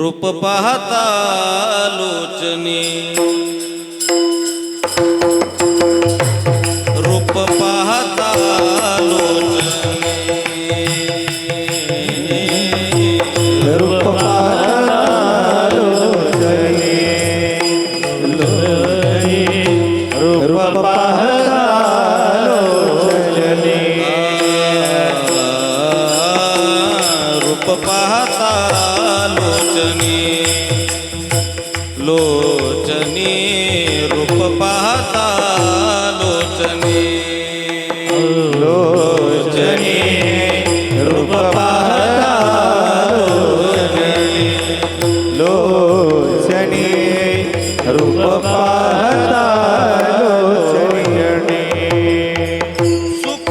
रूप पाहता लोचनी, रूप पाहता लोचनी, रूप पाहता लोचनी, रूप पाहता लोचनी, रूप पाहता लोचनी, लोचनी रूप पाहता लोचनी, लोचनी रूप पाहता लोचनी, लोचनी रूप पाहता लोचनी. सुख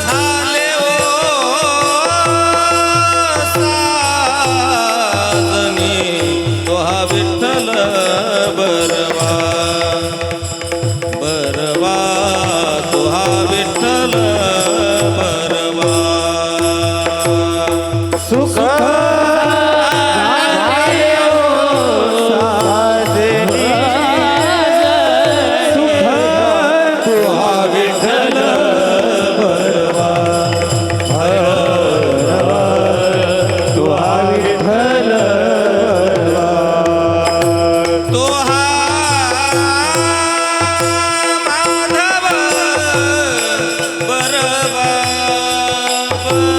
झाले ओ साजनी, तो हा विठ्ठल बरवा, बरवा तो हा विठ्ठल बरवा. सुख झाले ओ साजनी, सुख तू हा विठ्ठल बरवा, बरवा तू हा विठ्ठल बरवा. तो हा माधव बरवा,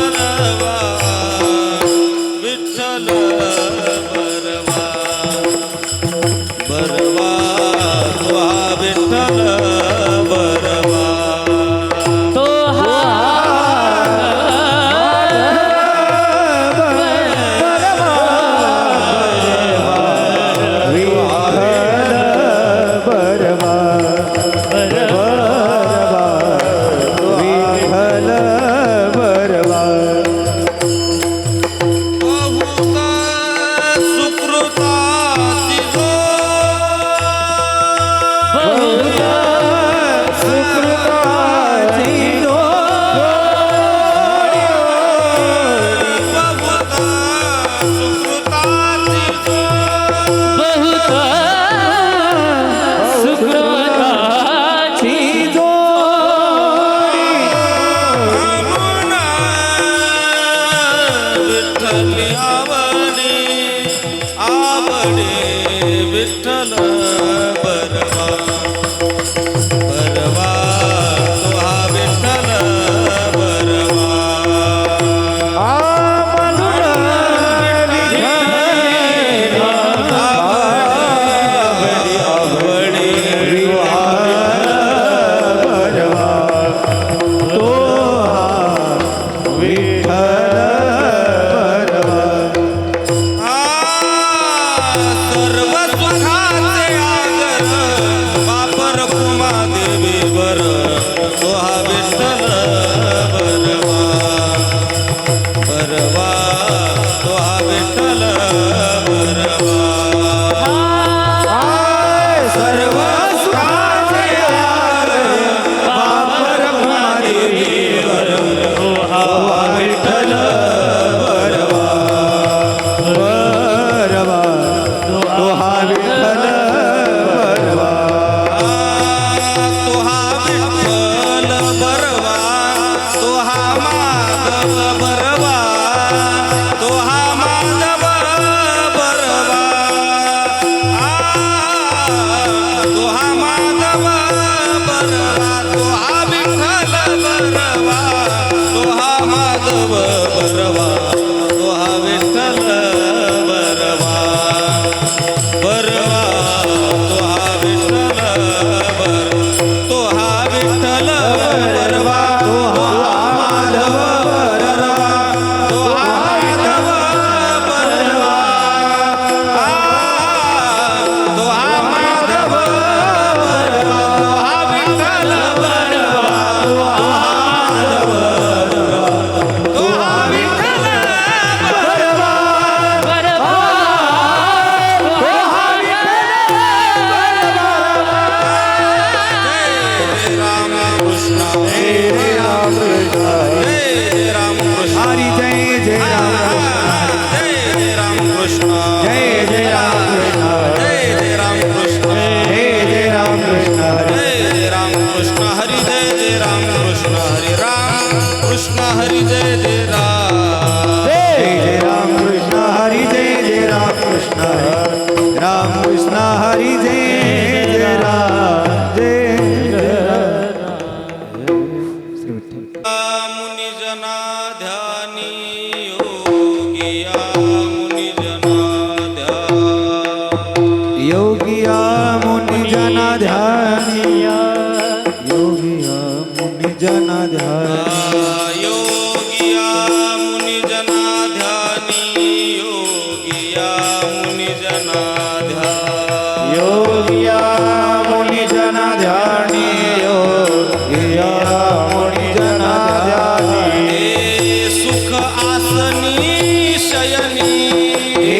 बरवा विठ्ठल बरवा, बरवा तो हा विठ्ठल बरवा. तो हा बहुत सुकृताची जो, बहुत सुकृताची जो, बहुत सुकृताची म्हणून विठ्ठल आवडे, आवडे विठ्ठल बरवा, बरवा तो हा विठ्ठल बरवा. सर्व सुखाचे आगर वापर कुमा देवी बर, तो हा विठ्ठल बरवा, बरवा तो हा विठ्ठल बरवा. सर्व सुखाचे आगर वापर कुमा देवी बर, तो हा विठ्ठल बरवा, तो हा विठ्ठल बरवा, तो हा विठ्ठल बरवा, तो हा माधव बरवा, तो हा माधव कृष्ण जय जय राम कृष्ण जय जय राम कृष्ण जय जय राम कृष्ण जय जय राम कृष्ण हरी जय जय राम कृष्ण हरी राम कृष्ण हरी जय जय राम जय जय राम कृष्ण हरी जय जय राम कृष्ण राम कृष्ण हरी जय जय राम जय जय मुनिजना ध्यानी योगिया मुनिजना ध्यान योगिया मुनि जन ध्यानिया योगिया मुनि जन ध्यान योगिया मुनिजना ध्यानी योगिया मुनिजना ध्यान योगिया मुनि जन ध्यानी योगिया मुनि जन ध्यानी हे सुख आसनी शयनी हे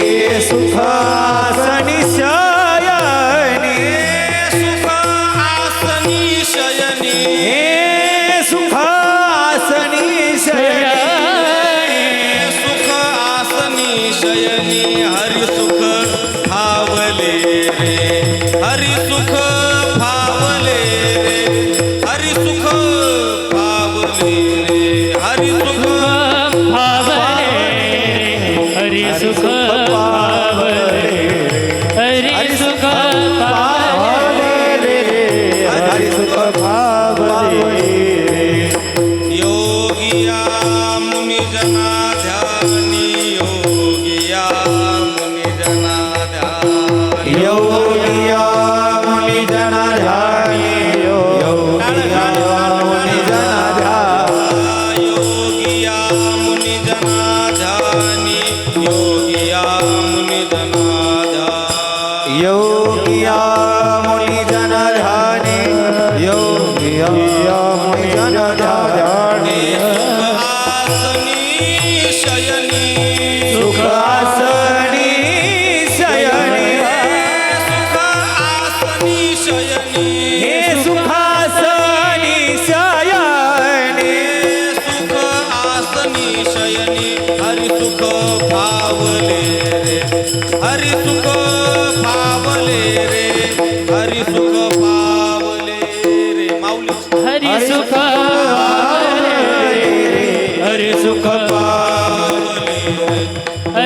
सुखासनि शयनी सुख आसनी शयनी हे सुखासनि शयनी सुख आसनी शयनी हरि सुख भावले रे हरि सुख भावले रे हरि सुख भावले रे हरि सुख हरि सुख पावले हरि सुख पावले हरि सुख भावले योगिया मुनिजना ध्यानी योगिया मुनिजना ध्यान योगिया मुनि जन ध्यानी योगिया मुनि जन ध्यानी योगिया मुनिजना ध्यानी योगिया मुनिजना ध्यान योगिया मुनि जन ध्यानी योगिया मुनि जन ध्यानी आसनी शयनी सुखासनि शयनी सुख आसनी शयनी हे सुखासनि शयनी सुख आसनी शयनी हरि सुख भावले रे हरि सुख भावले रे हरि सुख भावले रे माऊली हरि सुख पावले हरि सुख भावले रे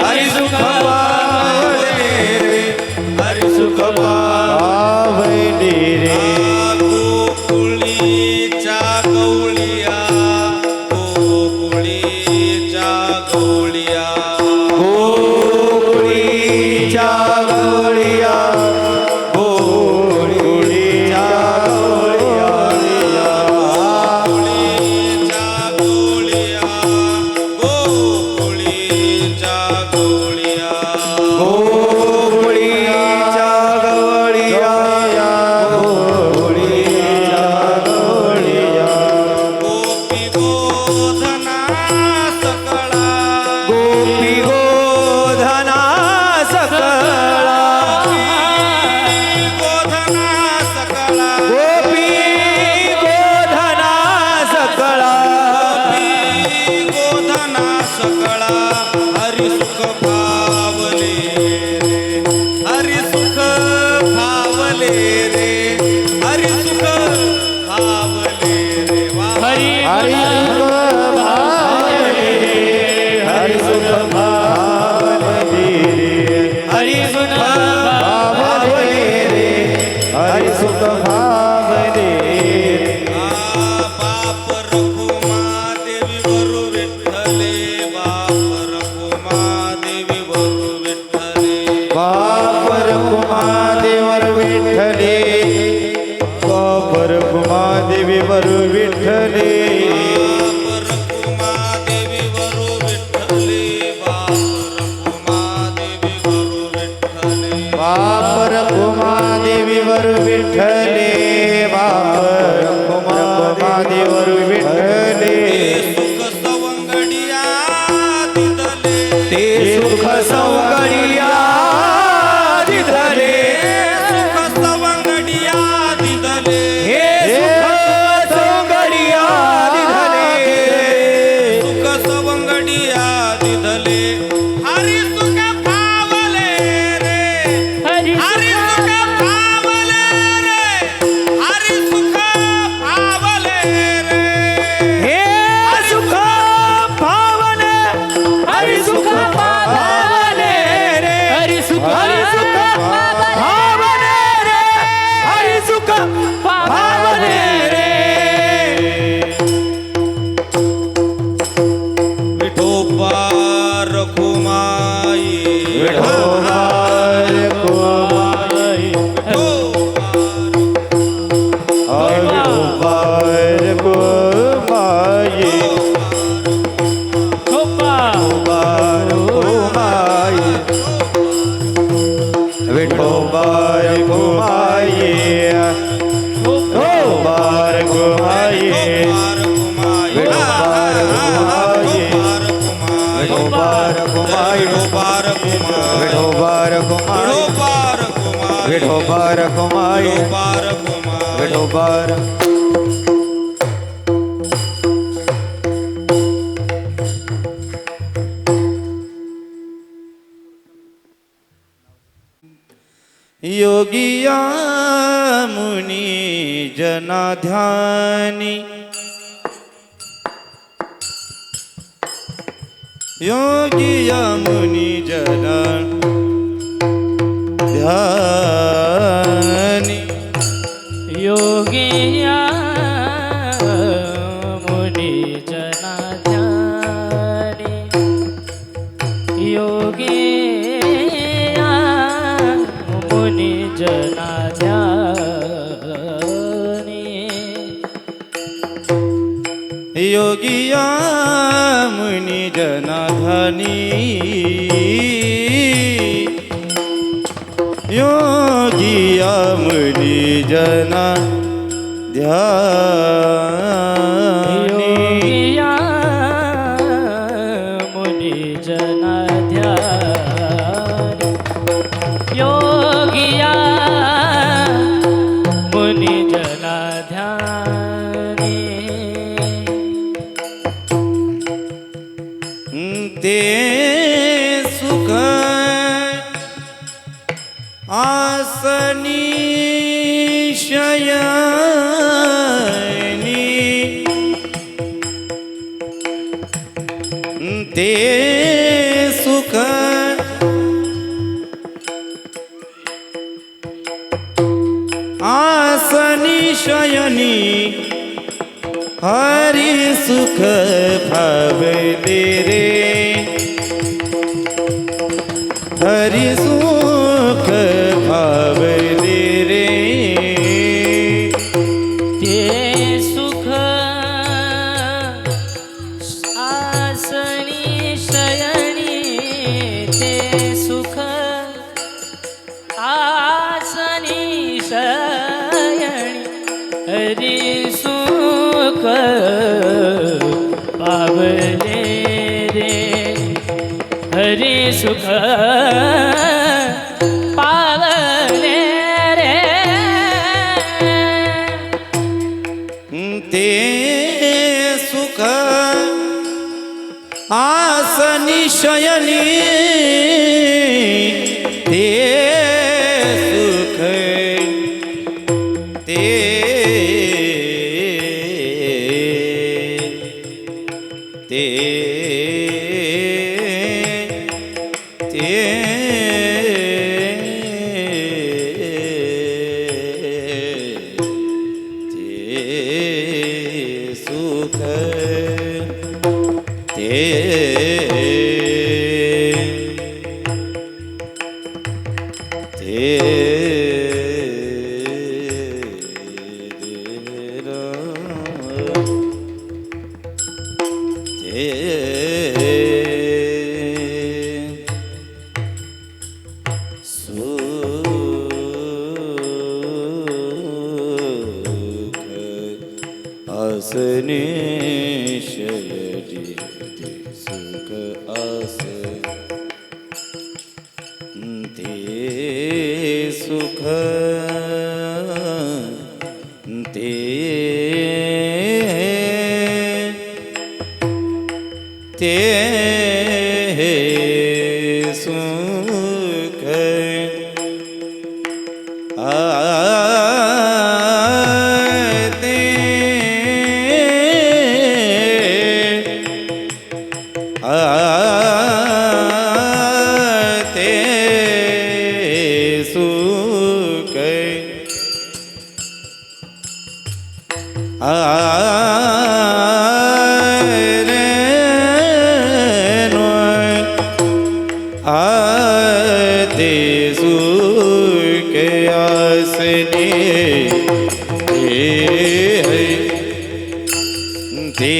हरि सुख पावले रे हरि सुख पावले रे गोकुळीच्या गवळिया गोकुळीच्या गवळिया गोकुळीच्या गवळिया गोकुळीच्या गवळिया गोकुळीच्या गवळिया गोकुळीच्या गवळिया गोकुळीच्या गवळिया गोकुळीच्या गवळिया गोपी गोधना सकळा गोपी गोधना सकळा गोधना सकळा गोपी गोधना सकळा गोधना सकळा हरि सुख भावले रे हरि सुख भावले रे हरि सुख भावले रे वा हरि हरि सुख भावले हरि सुख भावले हरि सुख भावले रे हरि सुख भावले बाप रघुमा देवी वरु विठ्ठले बाप रघुमा देवी वरु विठ्ठले बापर कुमादेवर विठ्ठले बापर कुमादेवीवर विठ्ठले बाप रघुमा देवी वरु विठ्ठले बापर कुमादेवीवर विठ्ठले ते सुख सवंगडिया ते सुख सवंगडिया दिधले हे सुख सवंगडिया दिधले हे सुख सवंगडिया दिधले सुख सवंगडिया दिधले हरी सुख भाव विठोबार कुमाई विठोबार कुमाई विठोबार कुमाई विठोबार कुमाई विठोबार कुमाई विठोबार कुमाई विठोबार कुमाई विठोबार कुमाई विठोबार योगिया मुनी जनाध्यानी योगिया मुनी जना ध्यानी योगिया मुनि जना ध्यानी योगिया मुनि जना ध्यानी योगिया मुनि जनाधानी योगिया मुनि जना ध्यानी योगिया मुनि जना ध्यानी योगिया मुनि जना ध्यानी ते सुख आसनी शयनी ते सुख आसनी शयनी हरि सुख भावले रे हरि सुख भावले रे ते सुख आसनी शयनी ते सुख आसनी शयनी हरि सुख पावले रे हरि सुख पावले रे ते सुख आसनी शयनी ते सुख ते ते सुख आसने शयनी सुख आस ते सुख ते ते सुख आ ते सुख आसने ते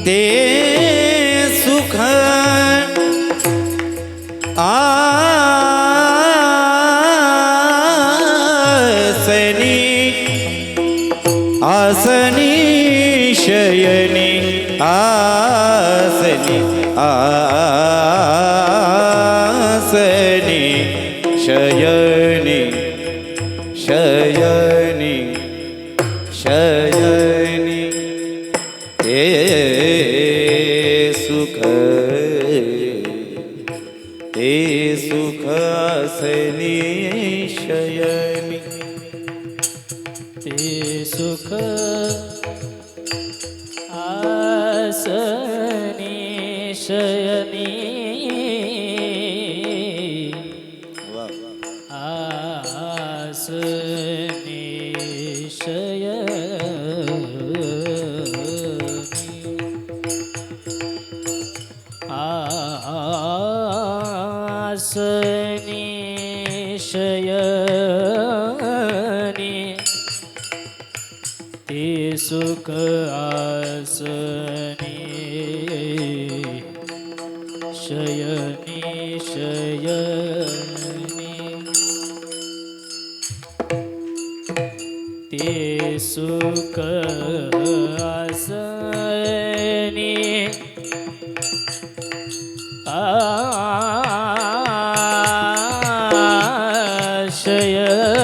ते सुख आसनी शयनी आसनी आसनी शयनी शयनी शयनी ते सुख आसनी शयनी ते सुख आसनी शयनी आसनी आसनी शयनी ते सुख आसनी शयनी शयनी ते सुख आसनी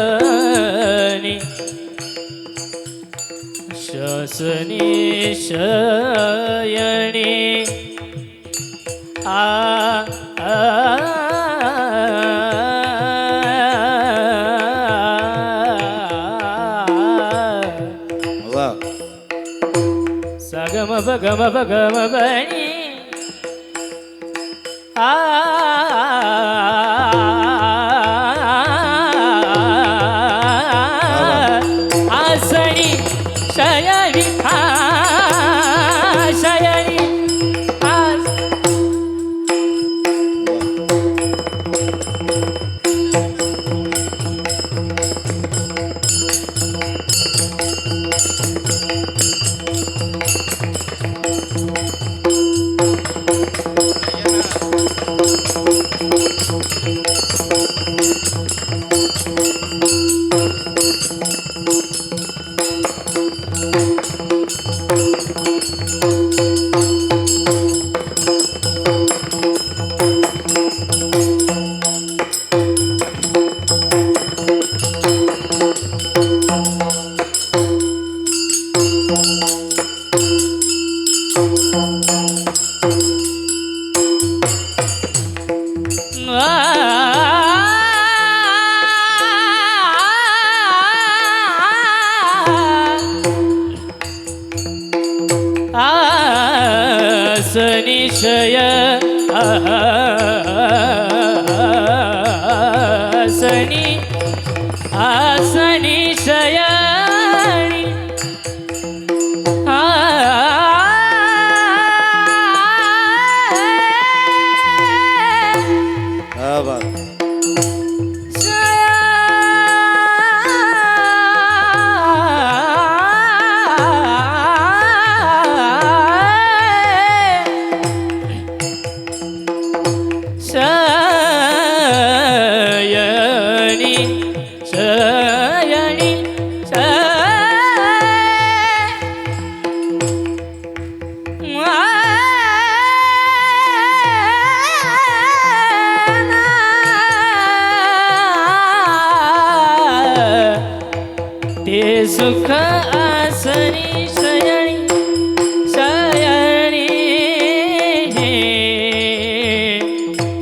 शयनी शसनी शयनी सगम भगम भगम बनी आसनी शयनी शयनी आसनी शयनी आसनी शयनी शयनी शयनी ते सुख आसनी शयनी शयनी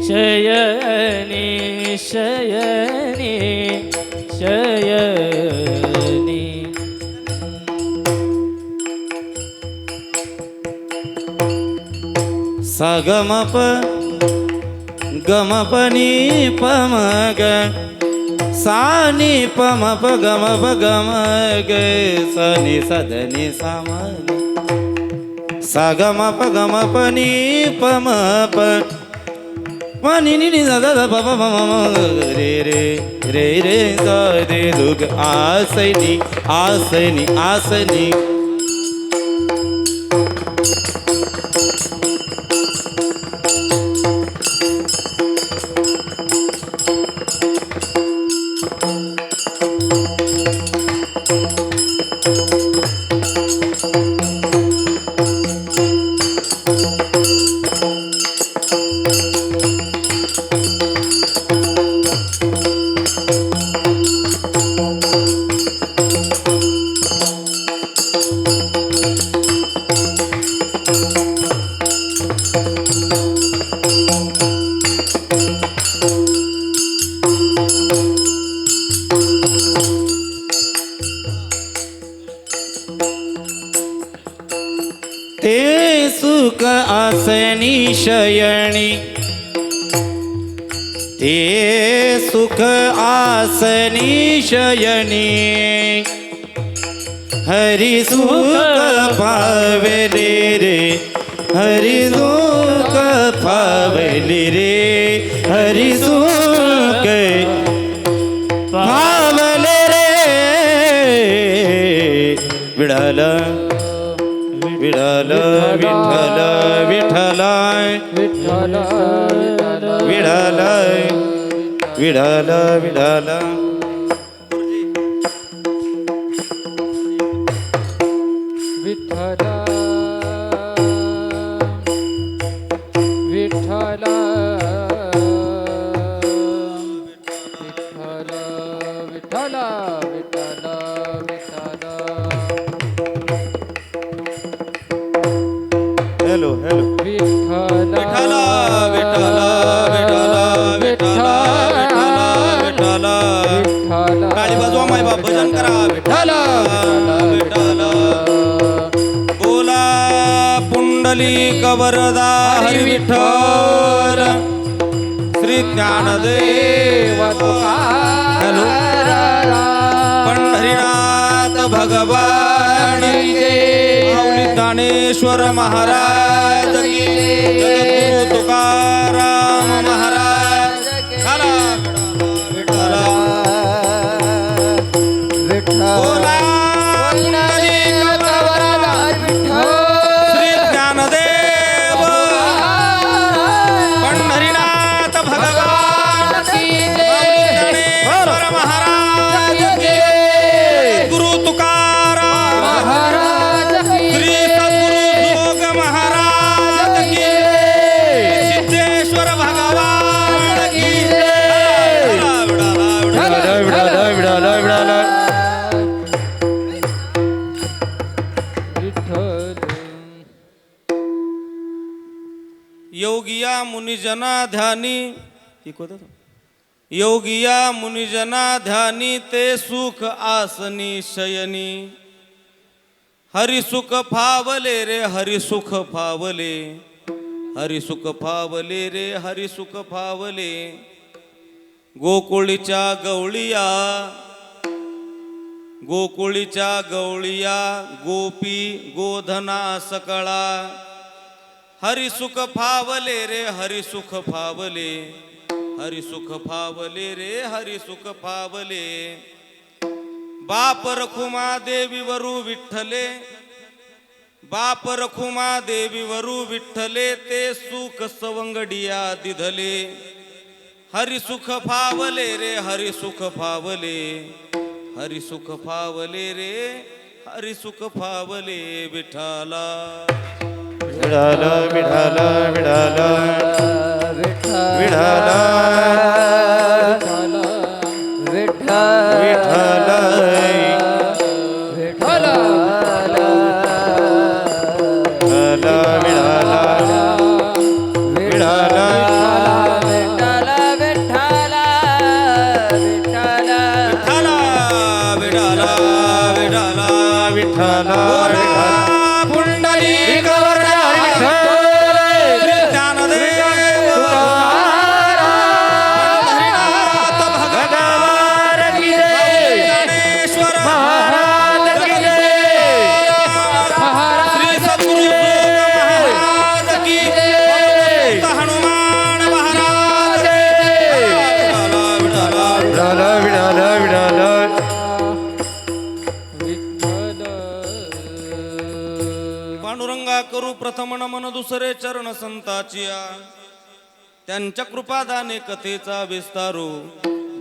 शयनी शयनी शयनी सगमप गमपनी पमग सानी पमप गमप गमग सनी सदनी सामग सगमप गमपनी पमप मनी नी नी दा दा पप मम रे रे रे रे दा रे दुग आसनी आसनी आसनी ते सुख आसनी शयनी ते सुख आसनी शयनी हरि सुख पावले रे हरि सुख पावले रे हरि सुख पावले रे विडाल विठ्ठल विठ्ठल विठ्ठल विठ्ठल विठ्ठल विठ्ठल विठ्ठल विठ्ठल विठ्ठल विठ्ठल विठ्ठल विठ्ठल हॅलो हॅलो विठ्ठल विठ्ठल विठ्ठल विठ्ठल विठ्ठल विठ्ठल विठ्ठल काळी बाजू माय बाप भजन करा विठ्ठल विठ्ठल बोला पुंडली कवरदा हरी विठ्ठल श्री ज्ञानदेव हॅलो पंढरीनाथ भगवान माऊली ज्ञानेश्वर महाराज की जगद्गुरु तुकाराम महाराज चला विठ्ठल बोला पुंडली कवरदा श्री ज्ञानदेव पंढरीनाथ भगवान ज्ञानेश्वर महाराज की गुरु तुकाराम महाराज श्री सद्गुरु जोग महाराज की सिद्धेश्वर भगवान की योगिया मुनिजना ध्यानी योगिया मुनिजना ध्यानी ते सुख आसनी शयनी हरि सुख फावले रे हरि सुख फावले हरि सुख फावले रे हरि सुख फावले गोकुळीच्या गवळिया गोकुळीच्या गवळिया गोपी गोधना सकळा हरि सुख फावले रे हरि सुख फावले हरि सुख फावले रे हरि सुख फावले बाप रखुमा देवी वरू विठ्ठले बाप रखुमा देवी वरू विठ्ठले ते सुख सवंगडिया दिधले हरी सुख फावले रे हरी सुख फावले हरी सुख फावले रे हरी सुख फावले विठाला विठाल विठाल विठाल विठाल विठाल पांडुरंगा करू प्रथम नमन दुसरे चरण संताचिया त्यांच्या कृपादाने कथेचा विस्तारू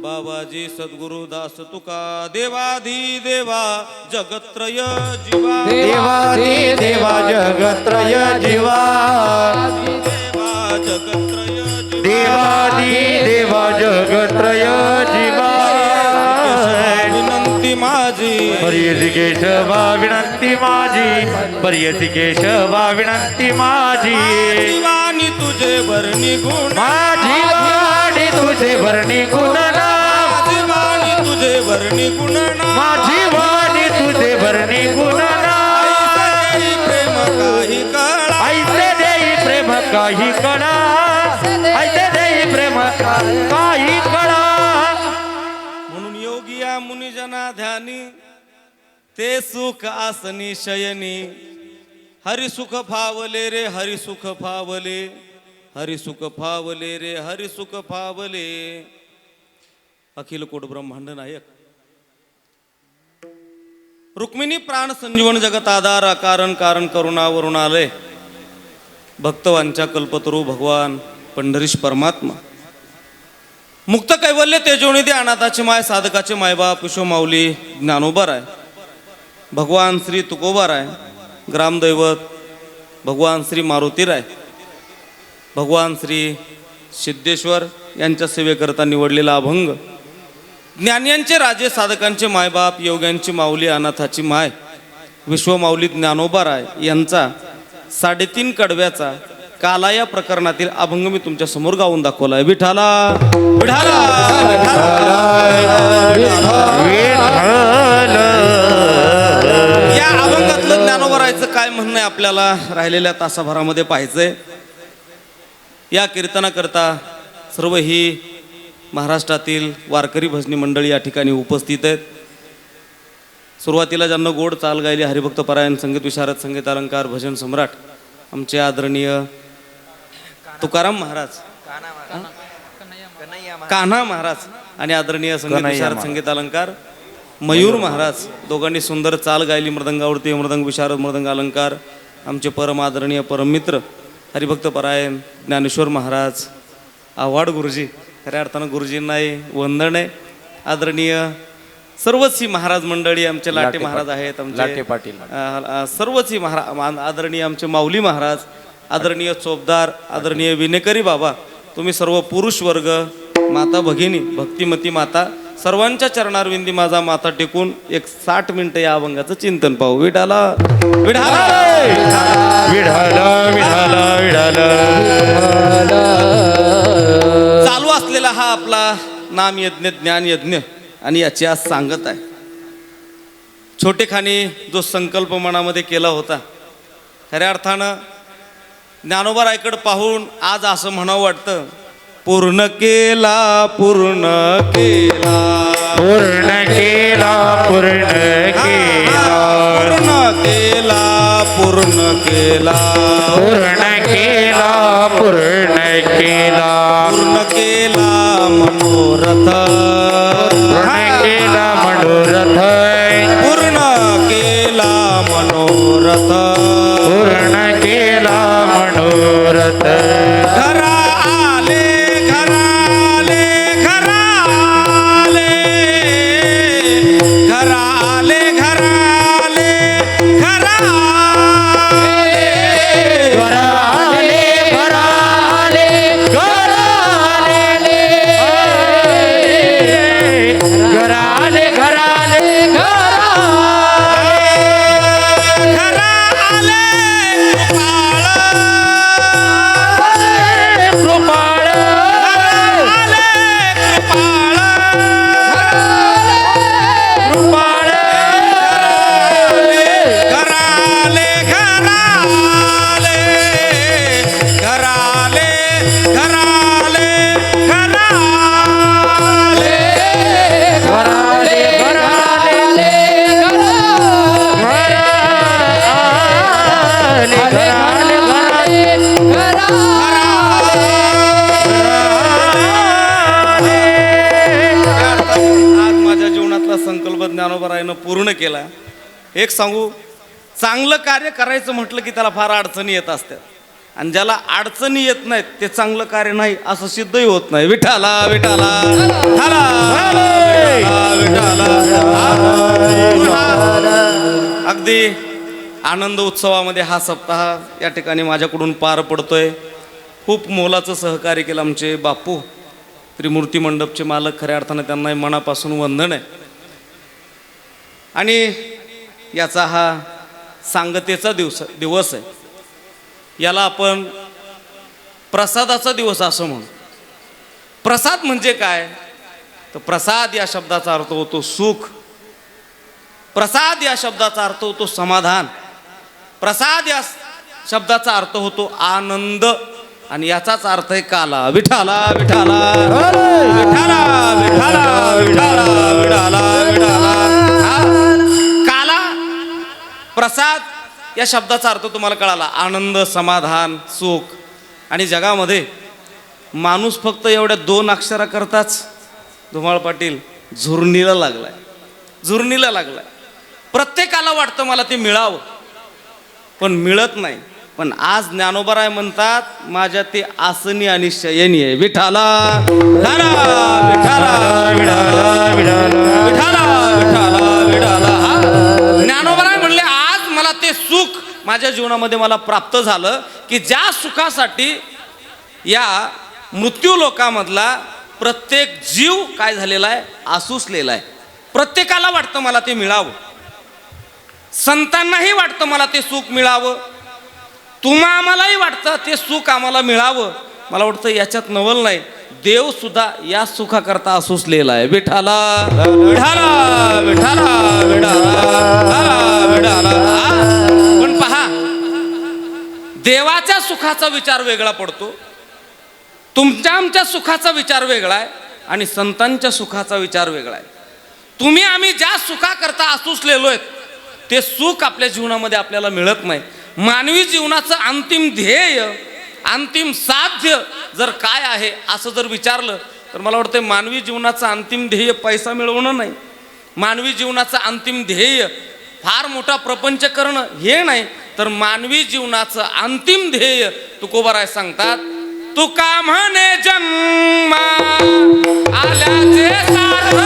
बाबाजी सद्गुरु दास तुका देवाधी देवा जगत्रय जीवा देवादी देवा जगत्रय जीवा देवा जगत्रय जीवा देवादी देवा जगत्रय जीवा विनंती माझी पर्यसी केशवा विनंती माझी पर्यसी केशवा विनंती माझी जीवानी तुझे वर्णी गुण माझी वाणी तुझे वर्णी गुणना जीवानी तुझे वर्णी गुण माझी वाणी तुझे वर्णी गुणना प्रेम काही कळा ऐसे देई प्रेम काही कळा ऐसे देई प्रेम काही कळा म्हणून योगिया मुनिजना ध्यानी ते सुख आसनी शयनी हरी सुख फावले रे हरी सुख फावले हरी सुख फावले रे हरी सुख फावले अखिल कोट ब्रह्मांड नायक रुक्मिणी प्राण संजीवन जगत आधार कारण कारण करुणा वरुणालय भक्तवांच्या कल्पतरू भगवान पंढरीश परमात्मा मुक्त कैवल्य तेजोनिधी अनाथाची माय साधकाचे मायबाप विश्व माऊली ज्ञानोबा आहे भगवान श्री तुकोबा आहे ग्रामदैवत भगवान श्री मारुतीराय भगवान श्री सिद्धेश्वर यांच्या सेवेकरता निवडलेला अभंग ज्ञानियांचे राजे साधकांचे मायबाप योग्यांची माऊली अनाथाची माय विश्वमाऊली ज्ञानोबा राय यांचा 3.5 कडव्याचा काला या प्रकरणातील अभंग मी तुमच्या समोर गाऊन दाखवलाय विठाला विठाला या अभंगातलं ज्ञानोबा रायचं काय म्हणणं आहे आपल्याला राहिलेल्या तासाभरामध्ये पाहायचंय या कीर्तनाकरता सर्व ही महाराष्ट्रातील वारकरी भजनी मंडळी या ठिकाणी उपस्थित आहेत सुरुवातीला ज्यांना गोड चाल गायली हरिभक्त परायण संगीत विशारद संगीत अलंकार भजन सम्राट आमचे आदरणीय तुकाराम महाराज कान्हा महाराज आणि आदरणीय संगीत विशारद संगीत अलंकार मयूर महाराज दोघांनी सुंदर चाल गायली मृदंगावरती मृदंग विशारद मृदंग अलंकार आमचे परम आदरणीय परममित्र हरिभक्त परायण ज्ञानेश्वर महाराज आव्हाड गुरुजी खऱ्या अर्थानं गुरुजींनाही वंदन आहे आदरणीय सर्वच ही महाराज मंडळी आमचे लाटे महाराज आहेत आमचे पाटील सर्वच ही आदरणीय आमचे माऊली महाराज आदरणीय चोपदार आदरणीय विनेकरी बाबा तुम्ही सर्व पुरुष वर्ग माता भगिनी भक्तिमती माता सर्वांच्या चरणारविंदी माझा माथा टेकून एक 60 मिनिटं या अभंगाचं चिंतन पाहू विठाला विठाला विठाला विठाला विठाला चालू असलेला हा आपला नाम यज्ञ ज्ञान यज्ञ आणि याची आज सांगत आहे छोटेखानी जो संकल्प मनामध्ये केला होता खऱ्या अर्थानं ज्ञानोबा रायकडे पाहून आज असं म्हणावं वाटतं पूर्ण केला पूर्ण केला पूर्ण केला पूर्ण केला पूर्ण केला पूर्ण केला पूर्ण केला पूर्ण केला पूर्ण केला मनोरथ पूर्ण केला मनोरथ पूर्ण केला मनोरथ ज्ञानोबारायनं पूर्ण केला. एक सांगू, चांगलं कार्य करायचं म्हटलं की त्याला फार अडचणी येत असतात, आणि ज्याला अडचणी येत नाहीत ते चांगलं कार्य नाही असं सिद्धही होत नाही. विठाला विठाला विठाला विठाला. अगदी आनंद उत्सवामध्ये हा सप्ताह या ठिकाणी माझ्याकडून पार पडतोय. खूप मोलाचं सहकार्य केलं आमचे बापू त्रिमूर्ती मंडपचे मालक, खऱ्या अर्थानं त्यांना मनापासून वंदन आहे. आणि याचा हा सांगतेचा दिवस आहे. याला आपण प्रसादाचा दिवस असं म्हणू. प्रसाद म्हणजे काय, तर प्रसाद या शब्दाचा अर्थ होतो सुख. प्रसाद या शब्दाचा अर्थ होतो समाधान. प्रसाद या शब्दाचा अर्थ होतो आनंद. आणि याचाच अर्थ आहे काला. विठाला विठाला विठाला विठाला विठाला विठाला विठाला. काला प्रसाद या शब्दाचा अर्थ तुम्हाला कळाला, आनंद, समाधान, सुख. आणि जगामध्ये माणूस फक्त एवढ्या 2 अक्षराकरताच धुमाळ पाटील झुरणीला लागलाय, झुरणीला लागलाय. प्रत्येकाला वाटतं मला ते मिळावं, पण मिळत नाही. पण आज ज्ञानोबाराय म्हणतात माझ्या ते आसनी आणि शयनी आहे. विठाला विठाला विठाला विठाला विठाला विठाला. ज्ञानोबाराय म्हणले आज मला ते सुख माझ्या जीवनामध्ये मला प्राप्त झालं की ज्या सुखासाठी या मृत्यू लोकामधला प्रत्येक जीव काय झालेला आहे, आसुसलेला आहे. प्रत्येकाला वाटतं मला ते मिळावं, संतांनाही वाटतं मला ते सुख मिळावं, आम्हालाही वाटतं ते सुख आम्हाला मिळावं. मला वाटतं याच्यात नवल नाही, देव सुद्धा या सुखाकरता आसुसलेला आहे. विठाला विठाला विठाला विठाला विठाला. पण पहा, देवाच्या सुखाचा विचार वेगळा पडतो, तुमच्या आमच्या सुखाचा विचार वेगळा आहे, आणि संतांच्या सुखाचा विचार वेगळा आहे. तुम्ही आम्ही ज्या सुखाकरता आसुसलेलो आहेत ते सुख आपल्या जीवनामध्ये आपल्याला मिळत नाही. मानवी जीवनाचं अंतिम ध्येय, अंतिम साध्य जर काय आहे असं जर विचारलं तर मला वाटतं मानवी जीवनाचं अंतिम ध्येय पैसा मिळवणं नाही. मानवी जीवनाचं अंतिम ध्येय फार मोठा प्रपंच करणं हे नाही, तर मानवी जीवनाचं अंतिम ध्येय तुकोबाराय सांगतात, तुका म्हणे जन्मा आल्याचे सार्थक.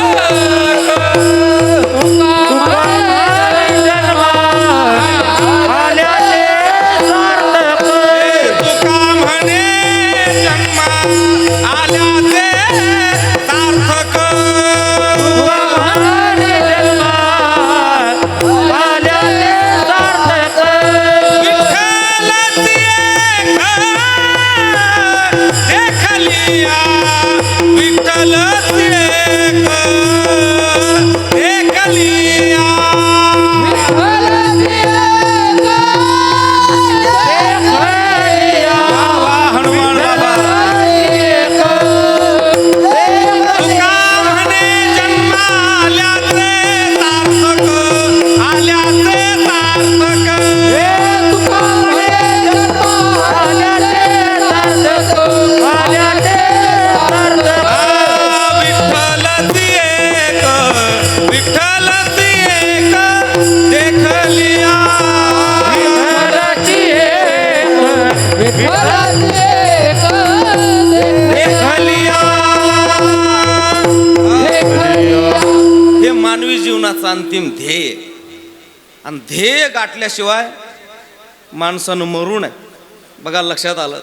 अंतिम ध्येय, आणि ध्येय गाठल्याशिवाय माणसानं मरू नये. बघा लक्षात आलं,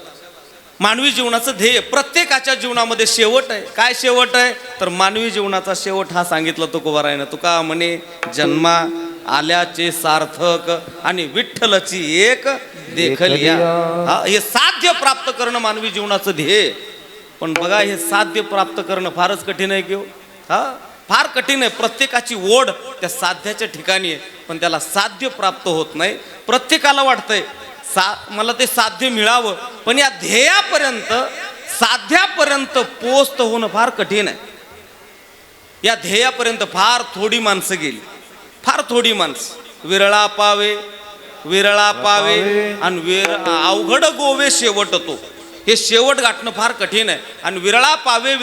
मानवी जीवनाचं ध्येय प्रत्येकाच्या जीवनामध्ये शेवट आहे. काय शेवट आहे, तर मानवी जीवनाचा शेवट हा सांगितला तुकोबारायनं. तुका म्हणे जन्मा आल्याचे सार्थक आणि विठ्ठलची एक देखलिया. हा, हे साध्य प्राप्त करणं मानवी जीवनाचं ध्येय. पण बघा, हे साध्य प्राप्त करणं फारच कठीण आहे की हो. हा, फार कठीण आहे. प्रत्येकाची ओढ त्या साध्याच्या ठिकाणी आहे, पण त्याला साध्य प्राप्त होत नाही. प्रत्येकाला वाटतंय मला ते साध्य मिळावं, पण या ध्येयापर्यंत, साध्यापर्यंत पोहोचत होणं फार कठीण आहे. या ध्येयापर्यंत फार थोडी माणसं गेली, फार थोडी माणसं. विरळा पावे, विरळा पावे, आणि अवघड गोवे शेवट तो. हे शेवट गाठणं फार कठीण आहे. आणि विरळा पावे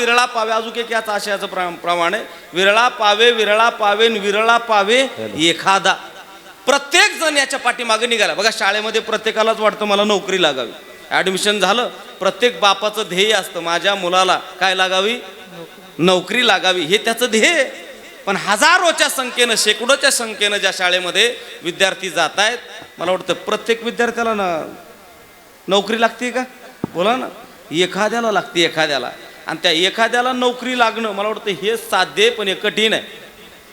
अजून एक याच आशयाचं प्रमाण आहे. विरळा पावे न विरळा पावे एखादा. प्रत्येक जण याच्या पाठीमागे निघाला. बघा शाळेमध्ये प्रत्येकालाच वाटतं मला नोकरी लागावी. ॲडमिशन झालं, प्रत्येक बापाचं ध्येय असतं माझ्या मुलाला काय लागावी, नोकरी लागावी, हे त्याचं ध्येय. पण हजारोच्या संख्येनं शेकडोच्या संख्येनं ज्या शाळेमध्ये विद्यार्थी जात आहेत, मला वाटतं प्रत्येक विद्यार्थ्याला ना नोकरी लागते का, बोला ना, एखाद्याला लागते एखाद्याला. आणि त्या एखाद्याला नोकरी लागणं मला वाटतं हे साध्य आहे, पण हे कठीण आहे.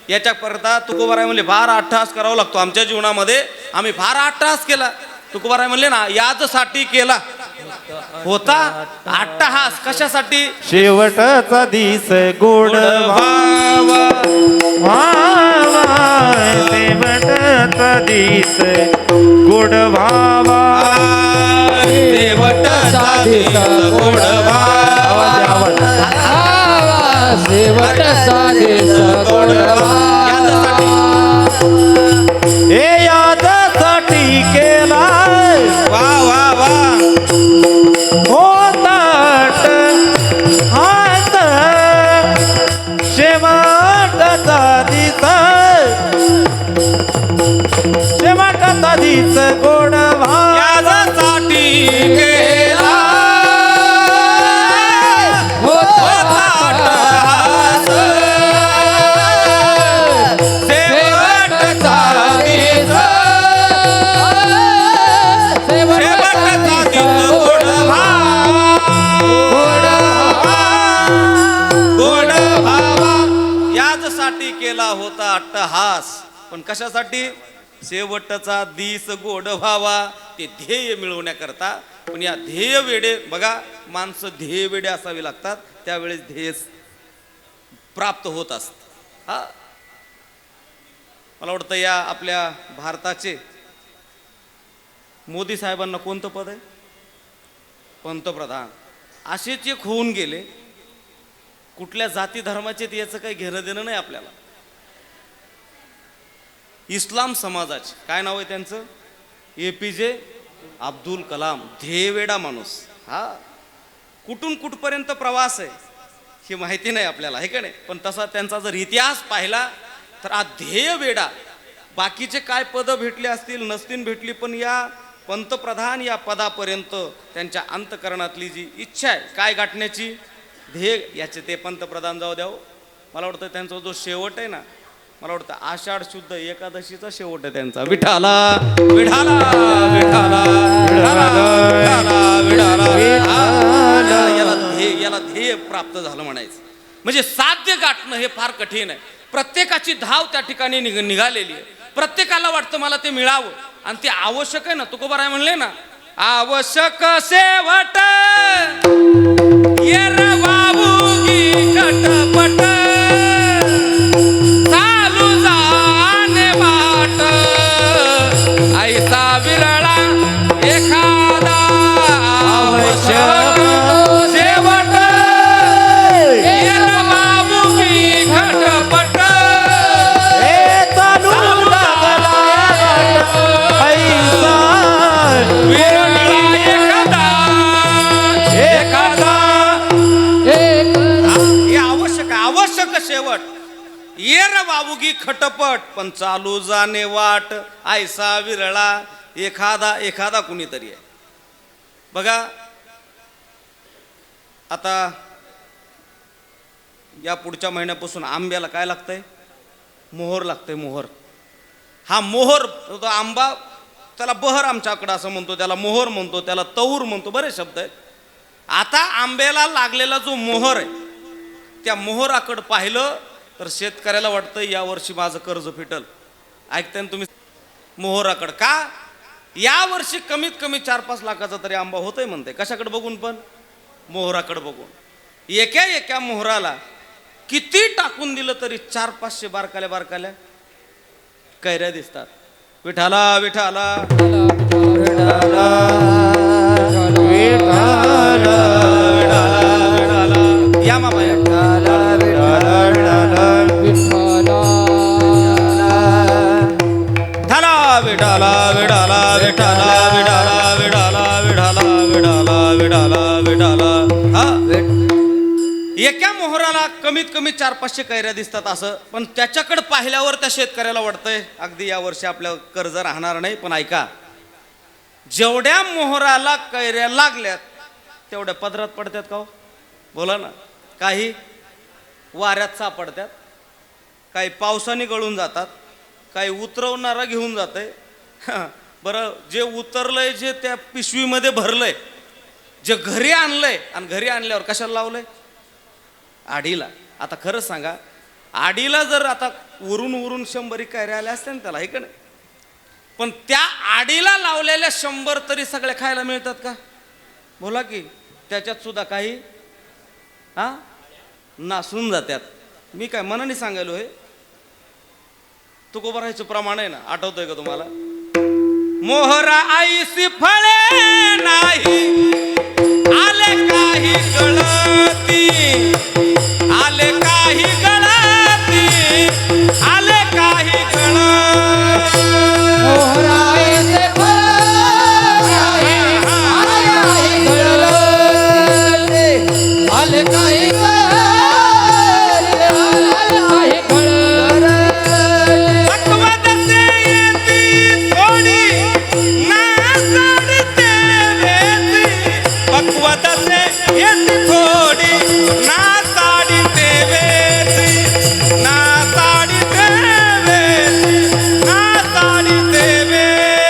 याच्याकरता तुकोबाराय म्हणले फार अट्टहास करावा लागतो. आमच्या जीवनामध्ये आम्ही फार अट्टहास केला. तुकोबाराय म्हणले ना, याचसाठी केला होता अट्टहास. कशासाठी? शेवटचा दिस गोड व्हावा. शेवटचा दिस गोड व्हावा. शेवटचा दिस गोड व्हावा. शेवटचा दिस गोड हे यासाठी केला वा वा वा. होता हात शेवटचा दिस गोड यासाठी केला होता अट्टहास. शेवटचा दिस गोड व्हावा. याचसाठी केला होता अट्टहास. पण कशासाठी? शेवटचा दिस गोड व्हावा, ते ध्येय मिळवण्याकरता. पण या ध्येय वेडे बघा, माणसं ध्येय वेडे असावी लागतात, त्यावेळेस ध्येय प्राप्त होत असत. हा, मला वाटतं या आपल्या भारताचे मोदी साहेबांना कोणतं पद आहे? पंतप्रधान. असेच एक होऊन गेले. कुठल्या जाती धर्माचे याचं काही घेणं देणं नाही आपल्याला. इस्लाम समाजाचे काय नाव आहे त्यांचं? APJ अब्दुल कलाम. ध्येयवेडा माणूस. हा, कुठून कुठपर्यंत प्रवास आहे ही माहिती नाही आपल्याला, हे का नाही? पण तसा त्यांचा जर इतिहास पाहिला तर हा ध्येयवेडा. बाकीचे काय पदं भेटले असतील नसतील भेटली, पण या पंतप्रधान या पदापर्यंत त्यांच्या अंतकरणातली जी इच्छा आहे काय गाठण्याची, ध्येय, याचे ते पंतप्रधान जाऊ द्यावं. मला वाटतं त्यांचा जो शेवट आहे ना, मला वाटतं आषाढ शुद्ध एकादशीचा शेवट आहे त्यांचा. विठाला विठाला विठाला विठाला विठाला. याला ध्येय प्राप्त झालं म्हणायचं. म्हणजे साध्य गाठणं हे फार कठीण आहे. प्रत्येकाची धाव त्या ठिकाणी निघालेली आहे. प्रत्येकाला वाटतं मला ते मिळावं, आणि ते आवश्यक आहे ना. तुकोबाराय म्हणले ना, आवश्यक शेवट ये रे बाबूगी खटपट. चालू जाणे वाट ऐसा विरळा एखादा. आवश्यक शेवट ये रे बाबूगी खटपट. शेवट ये रे बाबूगी खटपट. पण चालू जाणे वाट ऐसा विरळा एखादा. एखादा कुणीतरी आहे. बघा आता या पुढच्या महिन्यापासून आंब्याला काय लागतंय? मोहर लागतंय. मोहर. हा मोहर, तो आंबा, त्याला बहर आमच्याकडं असं म्हणतो, त्याला मोहर म्हणतो, त्याला तौर म्हणतो, बरेच शब्द आहेत. आता आंब्याला लागलेला जो मोहर आहे, त्या मोहराकडं पाहिलं तर शेतकऱ्याला वाटतं यावर्षी माझं कर्ज फिटल. ऐकताय ना तुम्ही? मोहराकडं का? यावर्षी कमीत कमी 4-5 लाखाचा तरी आंबा होतोय म्हणते. कशाकडे बघून? पण मोहराकडे बघून. एका मोहराला किती टाकून दिलं तरी 400-500 बारकाल्या बारकाल्या कैऱ्या दिसतात. विठाला विठाला विठाला विठाला विठाला. या मामा या. विठाला विठाला विठाला विठाला विठाला विठाला विठाला विठाला विठाला एका मोहराला कमीत कमी 400-500 कैऱ्या दिसतात असं, पण त्याच्याकडे पाहिल्यावर त्या शेतकऱ्याला वाटतंय अगदी या वर्षी आपल्या कर्ज राहणार नाही. पण ऐका, जेवढ्या मोहराला कैऱ्या लागल्यात तेवढ्या पदरात पडतात का हो? बोला ना. काही वाऱ्यात सापडतात, काही पावसाने गळून जातात, काही उतरवणारा घेऊन जातंय. बरं, जे उतरलंय, जे त्या पिशवीमध्ये भरलंय, जे घरी आणलंय, आणि घरी आणल्यावर कशाला लावलंय? आडीला. आता खरंच सांगा, आडीला जर आता उरून 100 कैऱ्या आल्या असत्या ना त्याला, हे का नाही, पण त्या आडीला लावलेल्या 100 तरी सगळ्या खायला मिळतात का? बोला की. त्याच्यात सुद्धा काही नासून जातात. मी काय मनाने सांगायलो हे, तुकोबारायचं प्रमाण आहे ना, आठवतंय का तुम्हाला? मोहरा आईसी फळे नाही, आले काही गळती, आले काही गळती, आले काही गळती. मोहराचे फळ आले काही पक्वदसे येती थोडी, नासाडते वेती. पक्वदसे येती थोडी, नासाडते वेती, नासाडते वेती, नासाडते वेती.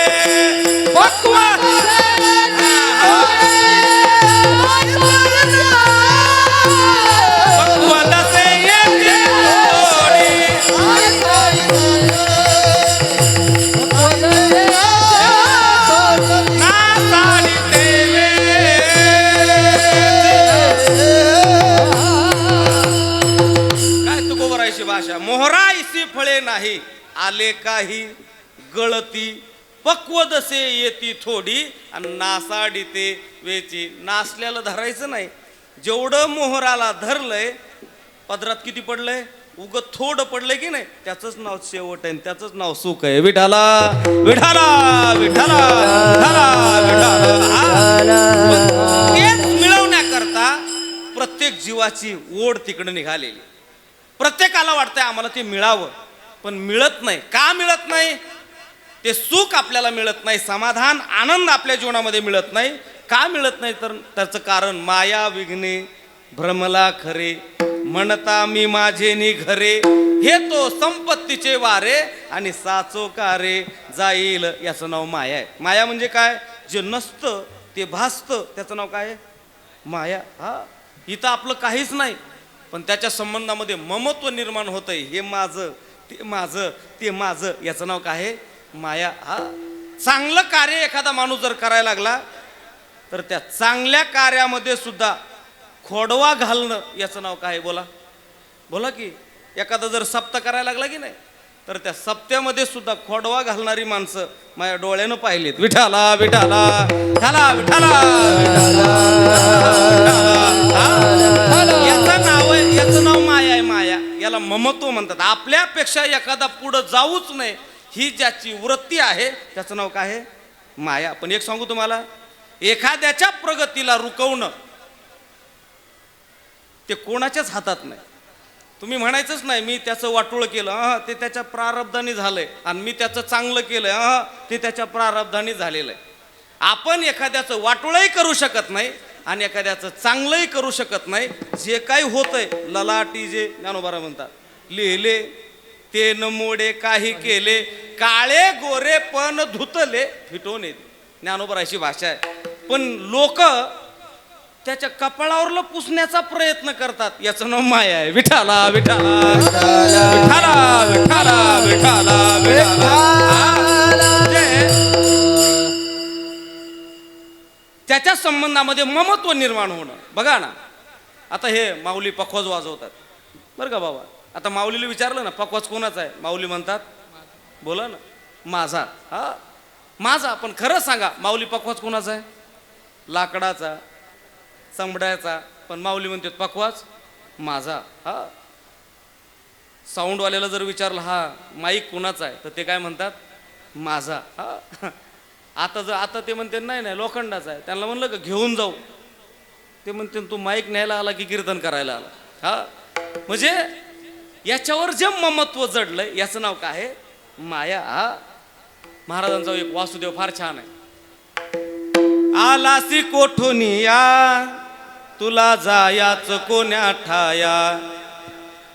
पक्वदसे येती थोडी, नासाडते काय तुकोबरायची भाषा. मोहराईसी फळे नाही, आले काही गळती. पक्वदसे येती थोडी, आणि नासाडिते वेची. नासल्याला धरायचं नाही. जेवढं मोहराला धरलंय, पदरात किती पडलंय? उगत थोडं पडलंय की नाही, त्याचंच नाव शेवट आहे, त्याचंच नाव सुख आहे. विठाला विठाला विठाला विठाला विठाला. तेच मिळवण्याकरता प्रत्येक जीवाची ओढ तिकडे निघालेली. प्रत्येकाला वाटतंय आम्हाला ते मिळावं, पण मिळत नाही. का मिळत नाही? ते सुख आपल्याला मिळत नाही, समाधान आनंद आपल्या जीवनामध्ये मिळत नाही. का मिळत नाही? तर त्याचं कारण माया विघ्ने भ्रमला खरे, म्हणता मी माझे नि घरे. हे तो संपत्तीचे वारे, आणि साचो कारे जाईल, याचं नाव माया आहे. माया म्हणजे काय? जे नसतं ते भासतं, त्याचं नाव काय आहे? माया. इथं आपलं काहीच नाही, पण त्याच्या संबंधामध्ये ममत्व निर्माण होतंय. हे माझं, ते माझं, ते माझं, याचं नाव काय आहे? माया. चांगलं कार्य एखादा माणूस जर करायला लागला, तर त्या चांगल्या कार्यामध्ये सुद्धा खोडवा घालणं, याचं नाव काय? बोला बोला की. एखादा जर सप्त करायला लागला की नाही, तर त्या सप्त्यामध्ये सुद्धा खोडवा घालणारी माणसं माझ्या डोळ्यानं पाहिलीत. विठाला विठाला विठाला विठाला. याचं नाव आहे, याचं नाव माया आहे. माया, याला ममत्व म्हणतात. आपल्यापेक्षा एखादा पुढं जाऊच नाही, ही ज्याची वृत्ती आहे, त्याचं नाव काय आहे? माया. पण एक सांगू तुम्हाला, एखाद्याच्या प्रगतीला रुकवणं ते कोणाच्याच हातात नाही. तुम्ही म्हणायचंच नाही मी त्याचं वाटोळं केलं, ते त्याच्या प्रारब्धाने झालंय, आणि मी त्याचं चांगलं केलंय, ते त्याच्या प्रारब्धाने झालेलं आहे. आपण एखाद्याचं वाटोळंही करू शकत नाही, आणि एखाद्याचं चांगलंही करू शकत नाही. जे काही होतंय, ललाटी जे ज्ञानोबा म्हणतात, लिहिले ते न मोडे काही केले, काळे गोरे पण धुतले फिटवून येते. ज्ञानोबराची भाषा आहे. पण लोक त्याच्या कपाळावरला पुसण्याचा प्रयत्न करतात, याचं नाव माया आहे. विठाला विठाला विठाला विठाला विठाला विठाला. त्याच्या संबंधामध्ये ममत्व निर्माण होणं. बघा ना, आता हे माऊली पखवाज वाजवतात बरं का बाबा. आता माऊलीला विचारलं ना, पखवाज कोणाचा आहे? माऊली म्हणतात, बोला ना, माझा. माझा. पण खरं सांगा, माऊली पखवाज कोणाचा आहे? लाकडाचा, चमड्याचा. पण माऊली म्हणते पखवाज माझा. साऊंडवाल्याला जर विचारलं माईक कोणाचा आहे, तर ते काय म्हणतात? माझा. आता ते म्हणते नाही लोखंडाचा आहे. त्यांना म्हणलं का घेऊन जाऊ, ते म्हणते तू माईक न्यायला आला की कीर्तन करायला आला? हा म्हणजे याच्यावर जे ममत्व जडलंय याचं नाव काय आहे? माया. हा महाराजांचा एक वासुदेव फार छान आहे. आलासी कोठुनिया तुला जायाच कोण्या ठाया,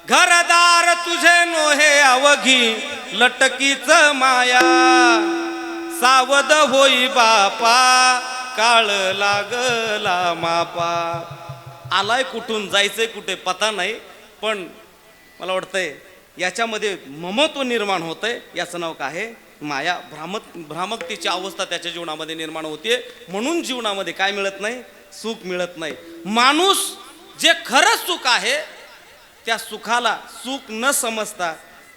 घरदार तुझे नोहे अवघी लटकीच माया, सावध होई बापा काळ लागला मापा. आलाय कुठून जायचंय कुठे पता नाही, पण मला वाटतंय याच्यामध्ये ममत्व निर्माण होतंय. याचं नाव काय आहे? माया. भ्रामकतेची अवस्था त्याच्या जीवनामध्ये निर्माण होते. म्हणून जीवनामध्ये काय मिळत नाही? सुख मिळत नाही. माणूस जे खरं सुख आहे त्या सुखाला सुख न समजता